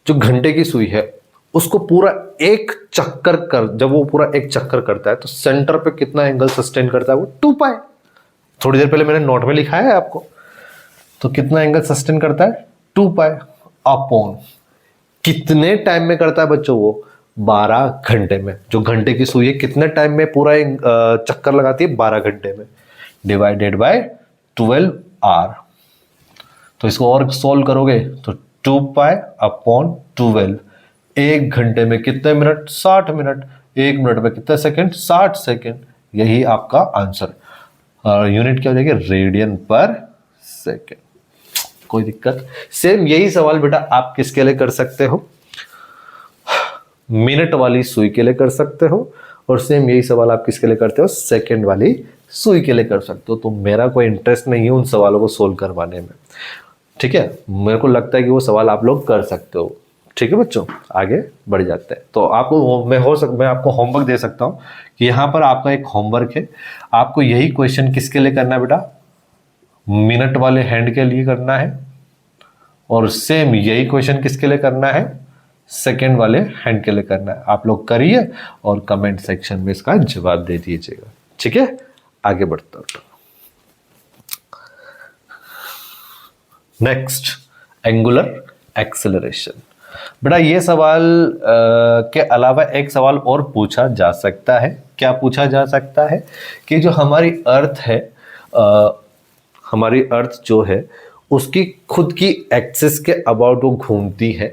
A: जो घंटे की सुई है उसको पूरा एक चक्कर कर, जब वो पूरा एक चक्कर करता है तो सेंटर पे कितना एंगल सस्टेन करता है, वो 2 पाई। थोड़ी देर पहले मैंने नोट में लिखा है आपको, तो कितना एंगल सस्टेन करता है 2 पाई अपॉन कितने टाइम में करता है बच्चों, वो 12 घंटे में। जो घंटे की सुई है कितने टाइम में पूरा चक्कर लगाती है, 12 घंटे में, डिवाइडेड बाय 12 आवर। तो इसको और सोल्व करोगे तो 2 पाई अपॉन 12, एक घंटे में कितने मिनट, 60 मिनट, एक मिनट में कितने सेकंड, 60 सेकंड। यही आपका आंसर। यूनिट क्या हो जाएगी, रेडियन पर सेकंड। कोई दिक्कत। सेम यही सवाल बेटा आप किसके लिए कर सकते हो, मिनट वाली सुई के लिए कर सकते हो, और सेम यही सवाल आप किसके लिए करते हो, सेकंड वाली सुई के लिए कर सकते हो। तो मेरा कोई इंटरेस्ट नहीं है उन सवालों को सोल्व करवाने में, ठीक है। मेरे को लगता है कि वो सवाल आप लोग कर सकते हो, ठीक है बच्चों। आगे बढ़ जाते हैं। तो आपको मैं आपको होमवर्क दे सकता हूं कि यहां पर आपका एक होमवर्क है, आपको यही क्वेश्चन किसके लिए करना है बेटा, मिनट वाले हैंड के लिए करना है, और सेम यही क्वेश्चन किसके लिए करना है, सेकेंड वाले हैंड के लिए करना है। आप लोग करिए और कमेंट सेक्शन में इसका जवाब दे दीजिएगा। ठीक है, आगे बढ़ता हूं। Next, angular acceleration. बेटा ये सवाल के अलावा एक सवाल और पूछा जा सकता है। क्या पूछा जा सकता है कि जो हमारी अर्थ है, हमारी अर्थ जो है उसकी खुद की एक्सिस के अबाउट वो घूमती है,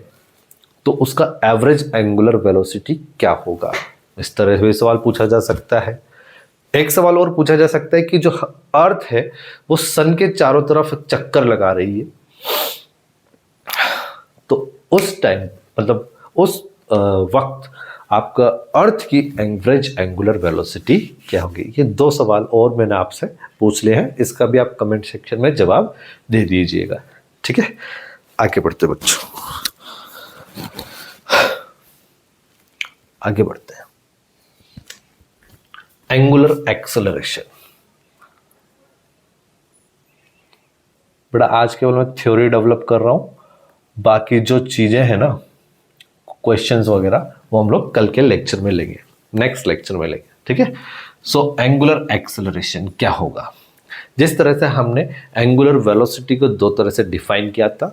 A: तो उसका एवरेज एंगुलर वेलोसिटी क्या होगा। इस तरह से सवाल पूछा जा सकता है। एक सवाल और पूछा जा सकता है कि जो अर्थ है वो सन के चारों तरफ चक्कर लगा रही है, तो उस टाइम मतलब उस वक्त आपका अर्थ की एवरेज एंगुलर वेलोसिटी क्या होगी। ये दो सवाल और मैंने आपसे पूछ लिए हैं, इसका भी आप कमेंट सेक्शन में जवाब दे दीजिएगा। ठीक है, आगे बढ़ते बच्चों, आगे बढ़ते हैं। Angular acceleration. बेटा आज केवल मैं थ्योरी डेवलप कर रहा हूं, बाकी जो चीजें हैं ना, क्वेश्चंस वगैरह, वो हम लोग कल के लेक्चर में लेंगे, नेक्स्ट लेक्चर में लेंगे। ठीक है, सो एंगुलर एक्सेलरेशन क्या होगा। जिस तरह से हमने एंगुलर वेलोसिटी को दो तरह से डिफाइन किया था,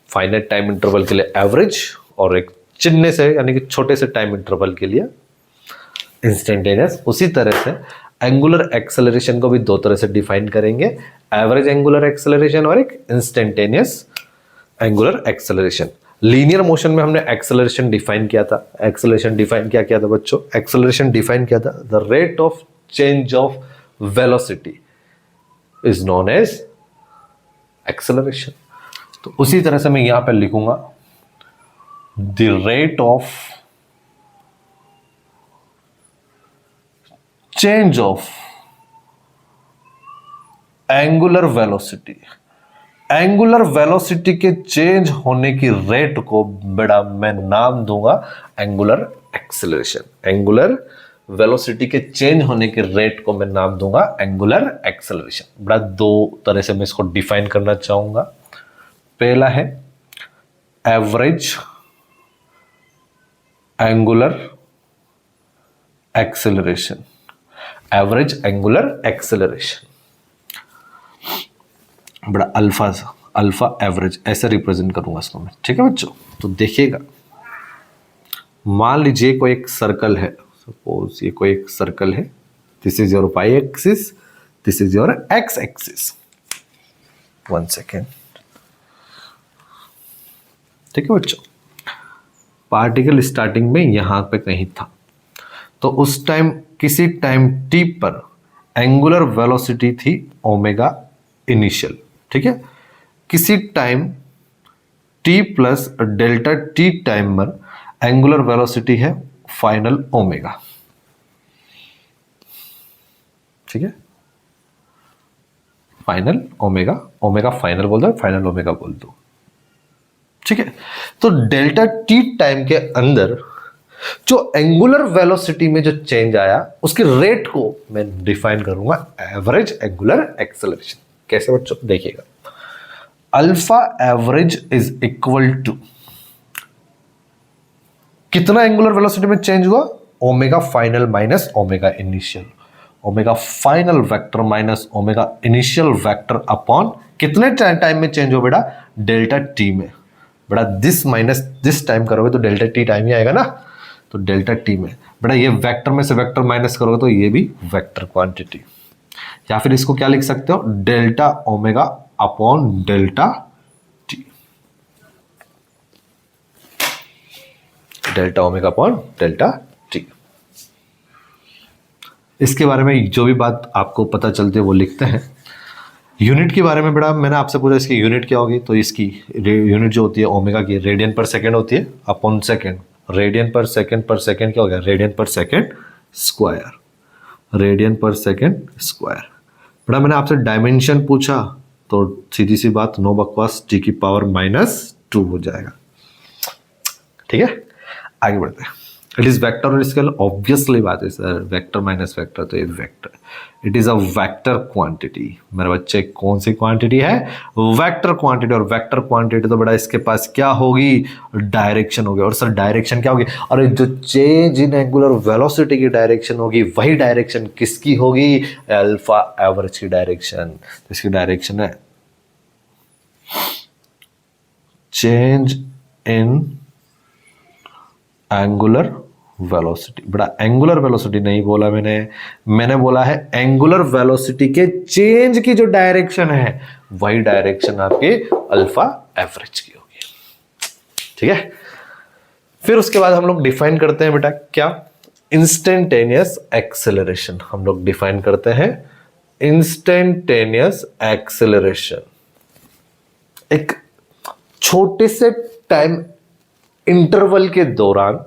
A: फाइनाइट टाइम इंटरवल के लिए एवरेज, और एक चिन्ह से यानी कि छोटे से टाइम इंटरवल के लिए इंस्टेंटेनियस, उसी तरह से एंगुलर एक्सेलरेशन को भी दो तरह से डिफाइन करेंगे, एवरेज एंगुलर एक्सेलरेशन और एक instantaneous angular acceleration. Linear motion में हमने एक्सेलरेशन डिफाइन किया था। एक्सेलरेशन डिफाइन क्या था बच्चों, एक्सेलरेशन डिफाइन किया था, the rate of change of velocity is known as acceleration. तो उसी तरह से मैं यहां पर लिखूंगा the rate of change of angular velocity. Angular velocity के चेंज होने की रेट को बेटा मैं नाम दूंगा एंगुलर एक्सेलरेशन। एंगुलर वेलोसिटी के चेंज होने के रेट को मैं नाम दूंगा एंगुलर एक्सेलरेशन। बेटा दो तरह से मैं इसको डिफाइन करना चाहूंगा। पहला है average angular acceleration, average angular acceleration. बड़ा अल्फा एवरेज ऐसे रिप्रेजेंट करूंगा इसको मैं। ठीक है बच्चों, तो देखिएगा, मान लीजिए कोई एक सर्कल है, सपोज ये कोई एक सर्कल है, this is your Y axis, this is your X axis. 1 second. ठीक है बच्चों, पार्टिकल स्टार्टिंग में यहां पे कहीं था, तो उस टाइम किसी टाइम टी पर एंगुलर वेलोसिटी थी ओमेगा इनिशियल। ठीक है, किसी time T plus delta T time पर एंगुलर वेलोसिटी है फाइनल ओमेगा। ठीक है, फाइनल ओमेगा, ओमेगा फाइनल बोल दो, फाइनल ओमेगा बोल दो। ठीक है, तो डेल्टा टी टाइम के अंदर जो एंगुलर वेलोसिटी में जो चेंज आया उसके रेट को मैं डिफाइन करूंगा एवरेज एंगुलर एक्सेलरेशन। कैसे बच्चों, देखिएगा, alpha average is equal to कितना एंगुलर वेलोसिटी में चेंज हुआ, omega final minus omega initial. Omega final vector minus omega initial vector upon कितने टाइम में चेंज हो बेटा, डेल्टा टी में। बेटा दिस माइनस दिस टाइम करोगे तो डेल्टा टी टाइम ही आएगा ना, तो डेल्टा टी में बेटा ये वेक्टर में से वेक्टर माइनस करोगे तो ये भी वेक्टर क्वांटिटी, या फिर इसको क्या लिख सकते हो, delta omega upon delta T. Delta omega upon delta T. इसके बारे में जो भी बात आपको पता चलती है वो लिखते हैं। यूनिट के बारे में बेटा मैंने आपसे पूछा इसकी यूनिट क्या होगी, तो इसकी यूनिट जो होती है ओमेगा की रेडियन पर सेकेंड होती है अपॉन सेकेंड। रेडियन पर सेकेंड क्या हो गया, रेडियन पर सेकेंड स्क्वायर, रेडियन पर सेकेंड स्क्वायर। बेटा मैंने आपसे डायमेंशन पूछा तो सीधी सी बात, नो बकवास, टी की पावर -2 हो जाएगा। ठीक है, आगे बढ़ते हैं। इट इज वेक्टर और स्केलर, ऑब्वियसली बात है सर, वेक्टर माइनस वेक्टर तो ये vector, it is a vector quantity. मेरे बच्चे कौन सी क्वांटिटी है? Vector quantity. और वेक्टर क्वांटिटी तो बड़ा इसके पास क्या होगी? डायरेक्शन होगी। और सर डायरेक्शन क्या होगी? और जो चेंज इन एंगुलर वेलोसिटी की डायरेक्शन होगी वही डायरेक्शन किसकी होगी? अल्फा एवरेज की डायरेक्शन। इसकी डायरेक्शन है चेंज इन एंगुलर वेलोसिटी। बड़ा एंगुलर वेलोसिटी नहीं बोला मैंने बोला है एंगुलर वेलोसिटी के चेंज की जो डायरेक्शन है वही डायरेक्शन आपके अल्फा एवरेज की होगी। ठीक है, फिर उसके बाद हम लोग डिफाइन करते हैं बेटा क्या? इंस्टेंटेनियस एक्सेलरेशन हम लोग डिफाइन करते हैं। इंस्टेंटेनियस एक्सेलरेशन एक छोटे से टाइम इंटरवल के दौरान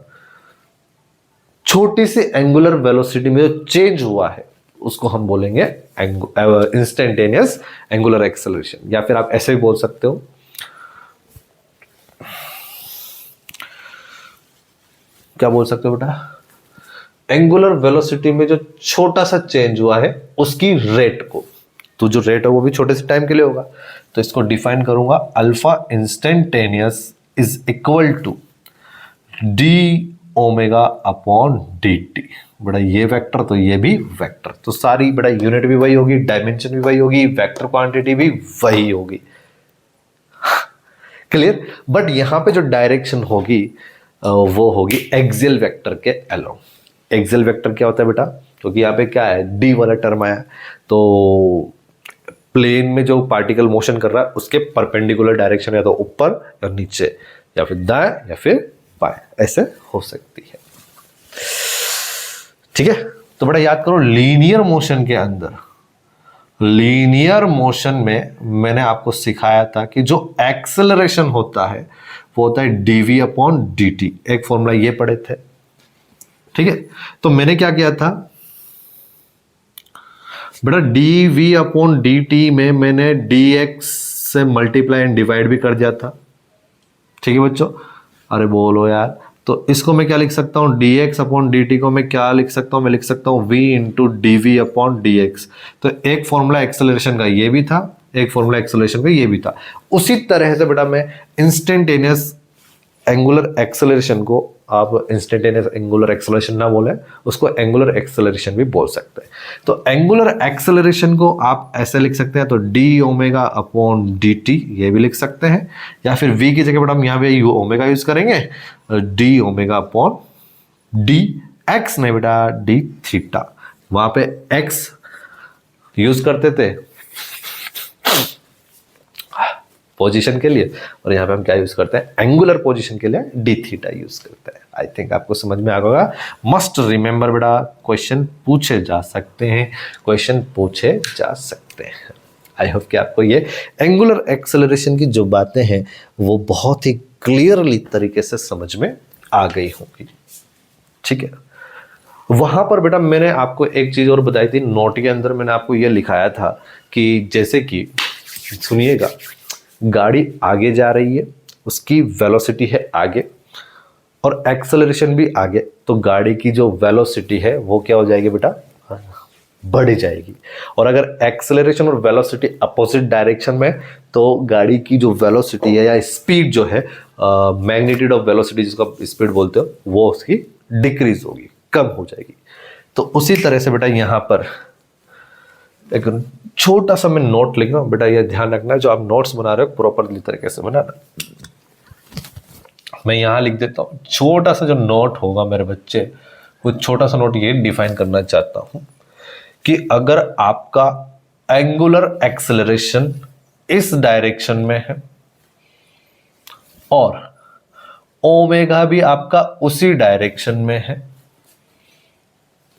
A: छोटी सी एंगुलर वेलोसिटी में जो चेंज हुआ है उसको हम बोलेंगे इंस्टेंटेनियस एंगुलर एक्सेलरेशन। या फिर आप ऐसे भी बोल सकते हो, क्या बोल सकते हो बेटा? एंगुलर वेलोसिटी में जो छोटा सा चेंज हुआ है उसकी रेट को, तो जो रेट है वो भी छोटे से टाइम के लिए होगा, तो इसको डिफाइन करूंगा alpha instantaneous is equal to D omega upon D T. बड़ा ये वेक्टर तो ये भी वेक्टर, तो सारी बड़ा यूनिट भी वही होगी, डायमेंशन भी वही होगी, वेक्टर क्वांटिटी भी वही होगी। क्लियर? बट यहां पे जो डायरेक्शन होगी वो होगी एक्सियल वेक्टर के अलोंग। एक्सियल वेक्टर क्या होता है बेटा? क्योंकि यहाँ पे क्या है, डी वाला टर्म आया, तो प्लेन में जो पार्टिकल मोशन कर रहा है उसके परपेंडिकुलर डायरेक्शन या तो ऊपर या नीचे या फिर दाएं या फिर बाएं, ऐसे हो सकती है। ठीक है, तो बड़ा याद करो लीनियर मोशन के अंदर, लीनियर मोशन में मैंने आपको सिखाया था कि जो एक्सेलरेशन होता है वो होता है डीवी अपॉन डी टी। एक फॉर्मूला ये पढ़े थे। ठीक है, तो मैंने क्या किया था बेटा, D V upon D T में मैंने डी एक्स से मल्टीप्लाई एंड डिवाइड भी कर दिया था। ठीक है बच्चों, अरे बोलो यार, तो इसको मैं क्या लिख सकता हूं? D x upon D T को मैं क्या लिख सकता हूं? मैं लिख सकता हूं V into D V upon D X. तो एक फॉर्मूला एक्सेलरेशन का ये भी था, एक फॉर्मूला एक्सेलरेशन का ये भी था। उसी तरह से बेटा मैं इंस्टेंटेनियस एंगुलर एक्सेलरेशन को, आप इंस्टेंटेनियस एंगुलर एक्सेलरेशन ना बोले, उसको एंगुलर एक्सेलरेशन भी बोल सकते हैं। तो एंगुलर एक्सेलरेशन को आप ऐसे लिख सकते हैं, तो D omega upon D T ये भी लिख सकते हैं, या फिर वी की जगह बेटा हम यहाँ पे यू ओमेगा यूज करेंगे, D omega upon D x, नहीं बेटा डी थीटा। वहां पे एक्स यूज करते थे पोजीशन के लिए, और यहाँ पे हम क्या यूज करते हैं? एंगुलर पोजीशन के लिए डी थीटा यूज करते हैं। आई थिंक आपको समझ में आ गया होगा। मस्ट रिमेंबर बेटा, क्वेश्चन पूछे जा सकते हैं, क्वेश्चन पूछे जा सकते हैं। आई होप कि आपको ये एंगुलर एक्सेलरेशन की जो बातें हैं वो बहुत ही क्लियरली तरीके से समझ में आ गई होंगी। ठीक है, वहां पर बेटा मैंने आपको एक चीज और बताई थी, नोट के अंदर मैंने आपको ये लिखाया था कि जैसे कि सुनिएगा, गाड़ी आगे जा रही है, उसकी वेलोसिटी है आगे और एक्सेलरेशन भी आगे, तो गाड़ी की जो वेलोसिटी है वो क्या हो जाएगी बेटा? बढ़ जाएगी। और अगर एक्सेलरेशन और वेलोसिटी अपोजिट डायरेक्शन में, तो गाड़ी की जो वेलोसिटी है या स्पीड जो है, मैग्नीट्यूड ऑफ वेलोसिटी जिसको आप स्पीड बोलते हो, वो उसकी डिक्रीज होगी, कम हो जाएगी। तो उसी तरह से बेटा यहाँ पर एक छोटा सा मैं नोट लिख रहा हूं बेटा, ये ध्यान रखना, जो आप नोट्स बना रहे हो प्रॉपरली तरीके से बनाना। मैं यहां लिख देता हूं, छोटा सा जो नोट होगा मेरे बच्चे, वो छोटा सा नोट ये डिफाइन करना चाहता हूं कि अगर आपका एंगुलर एक्सेलरेशन इस डायरेक्शन में है और ओमेगा भी आपका उसी डायरेक्शन में है,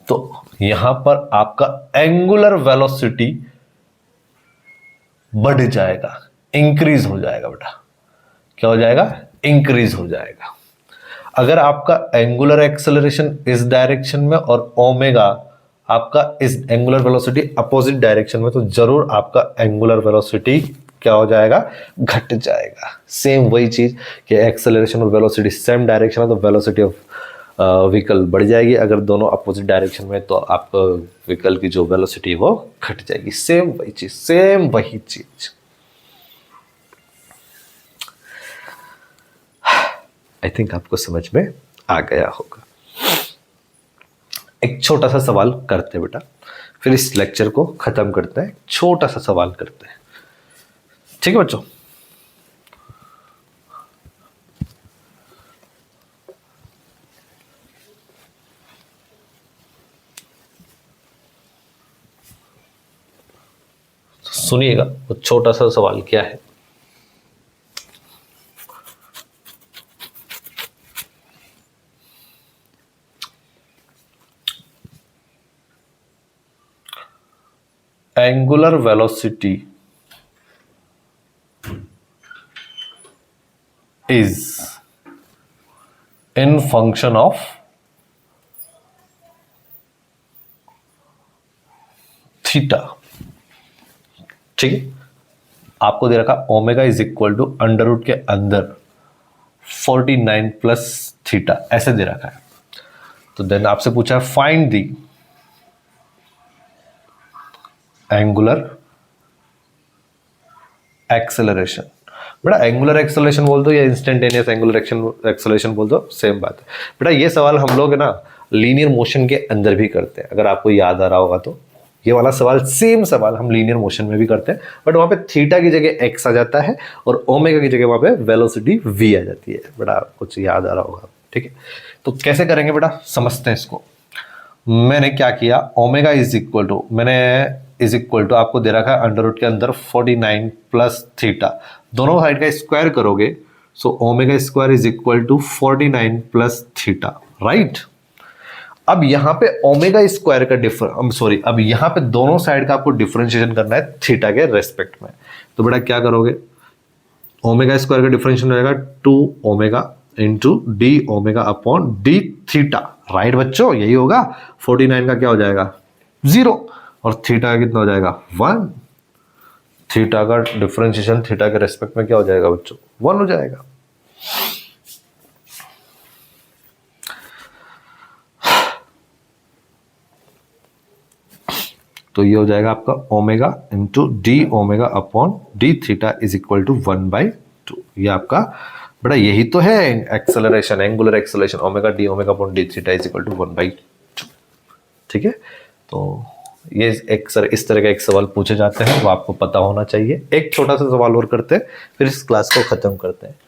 A: तो यहां पर आपका एंगुलर वेलोसिटी बढ़ जाएगा, इंक्रीज हो जाएगा बेटा। क्या हो जाएगा? इंक्रीज हो जाएगा। अगर आपका एंगुलर एक्सेलरेशन इस डायरेक्शन में और ओमेगा आपका इस एंगुलर वेलोसिटी अपोजिट डायरेक्शन में, तो जरूर आपका एंगुलर वेलोसिटी क्या हो जाएगा? घट जाएगा। सेम वही चीज कि एक्सेलरेशन और वेलोसिटी सेम डायरेक्शन है, तो वेलोसिटी ऑफ व्हीकल बढ़ जाएगी, अगर दोनों अपोजिट डायरेक्शन में तो आपका व्हीकल की जो वेलोसिटी है वो घट जाएगी। सेम वही चीज, सेम वही चीज। आई थिंक आपको समझ में आ गया होगा। एक छोटा सा सवाल करते हैं बेटा, फिर इस लेक्चर को खत्म करते हैं। छोटा सा सवाल करते हैं, ठीक है बच्चों? सुनिएगा वो छोटा सा सवाल क्या है। Angular velocity is in function of theta. ठीक है, आपको दे रखा omega is equal to under root के अंदर 49 प्लस थीटा, ऐसे दे रखा है। तो देन आपसे पूछा है फाइंड दी एंगुलर एक्सेलरेशन। बेटा एंगुलर एक्सेलरेशन बोल दो या इंस्टेंटेनियस एंगुलर एक्सेलरेशन बोल दो, सेम बात है। बेटा ये सवाल हम लोग है ना लीनियर मोशन के अंदर भी करते हैं, अगर आपको याद आ रहा होगा तो ये वाला सवाल, सेम सवाल हम लीनियर मोशन में भी करते हैं, बट वहां पे थीटा की जगह एक्स आ जाता है और ओमेगा की जगह वहां पे वेलोसिटी वी आ जाती है। बेटा कुछ याद आ रहा होगा, ठीक है? तो कैसे करेंगे बेटा, समझते हैं इसको। मैंने क्या किया, ओमेगा इज इक्वल टू, मैंने इज इक्वल टू आपको दे रखा है अंडर रूट के अंदर 49 प्लस थीटा, दोनों साइड का स्क्वायर करोगे, so omega square is equal to 49 plus theta, right? अब यहां पे ओमेगा स्क्वायर का सॉरी, अब यहां पे दोनों साइड का आपको डिफरेंशिएशन करना है थीटा के रेस्पेक्ट में। तो बेटा क्या करोगे, ओमेगा स्क्वायर का डिफरेंशिएशन हो जाएगा 2 omega into D omega upon D theta, right बच्चों? यही होगा। 49 का क्या हो जाएगा 0 और थीटा का कितना हो जाएगा 1। थीटा का डिफरेंशिएशन थीटा के रेस्पेक्ट में क्या हो जाएगा बच्चों, 1 हो जाएगा। तो ये हो जाएगा आपका omega into D omega upon D theta is equal to 1/2। ये आपका बेटा यही तो है acceleration, angular acceleration, omega D omega upon D theta is equal to 1/2। ठीक है, तो ये एक सर इस तरह का एक सवाल पूछे जाते हैं, वो आपको पता होना चाहिए। एक छोटा सा सवाल और करते हैं, फिर इस क्लास को खत्म करते हैं।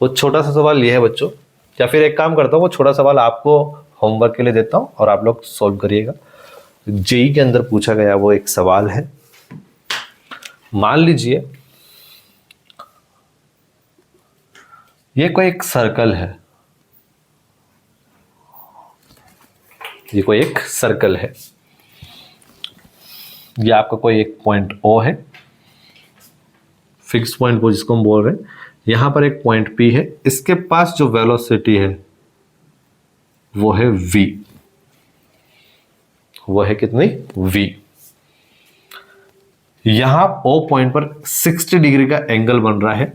A: वो छोटा सा सवाल ये है बच्चों, या फिर एक काम करता हूँ, वो छोटा सवाल आपको होमवर्क के लिए देता हूँ और आप लोग सॉल्व करिएगा। जेई के अंदर पूछा गया वो एक सवाल है, मान लीजिए ये कोई एक सर्कल है, ये कोई एक सर्कल है, ये आपका कोई एक पॉइंट ओ है, फिक्स पॉइंट वो जिसको हम बोल रहे हैं, यहां पर एक पॉइंट पी है, इसके पास जो वेलोसिटी है वो है v, वो है कितनी v। यहां ओ पॉइंट पर 60 डिग्री का एंगल बन रहा है,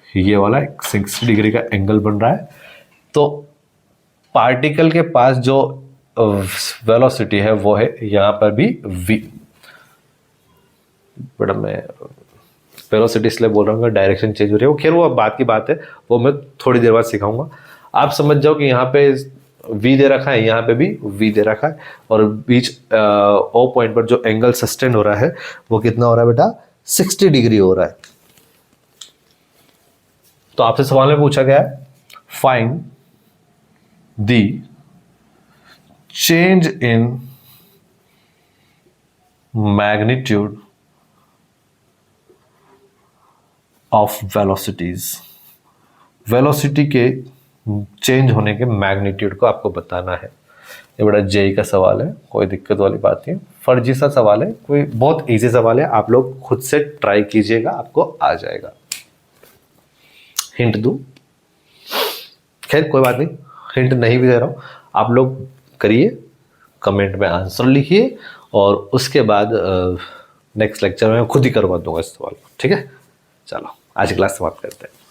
A: ये वाला 60 डिग्री का एंगल बन रहा है। तो पार्टिकल के पास जो वेलोसिटी है वो है यहां पर भी v। बड़ा मैं वेलोसिटी इसलिए बोल रहा हूँ, डायरेक्शन चेंज हो रही है, वो खैर वो अब बात की बात है, वो मैं थोड़ी देर बाद सिखाऊंगा। आप समझ जाओ कि यहाँ पे v दे रखा है, यहाँ पे भी v दे रखा है, और बीच ओ पॉइंट पर जो एंगल सस्टेन हो रहा है वो कितना हो रहा है बेटा, 60 डिग्री हो रहा है। तो आपसे सवाल में पूछा गया है find the change in magnitude of velocities. Velocity के चेंज होने के मैग्नीट्यूड को आपको बताना है। ये बड़ा जेई का सवाल है, कोई दिक्कत वाली बात नहीं, फर्जी सा सवाल है, कोई बहुत इजी सवाल है, आप लोग खुद से ट्राई कीजिएगा, आपको आ जाएगा। हिंट दूं? खैर कोई बात नहीं, हिंट नहीं भी दे रहा हूं, आप लोग करिए, कमेंट में आंसर लिखिए और उसके बाद नेक्स्ट लेक्चर में खुद ही करवा दूंगा इस सवाल को। ठीक है, चलो आज क्लास समाप्त करते हैं।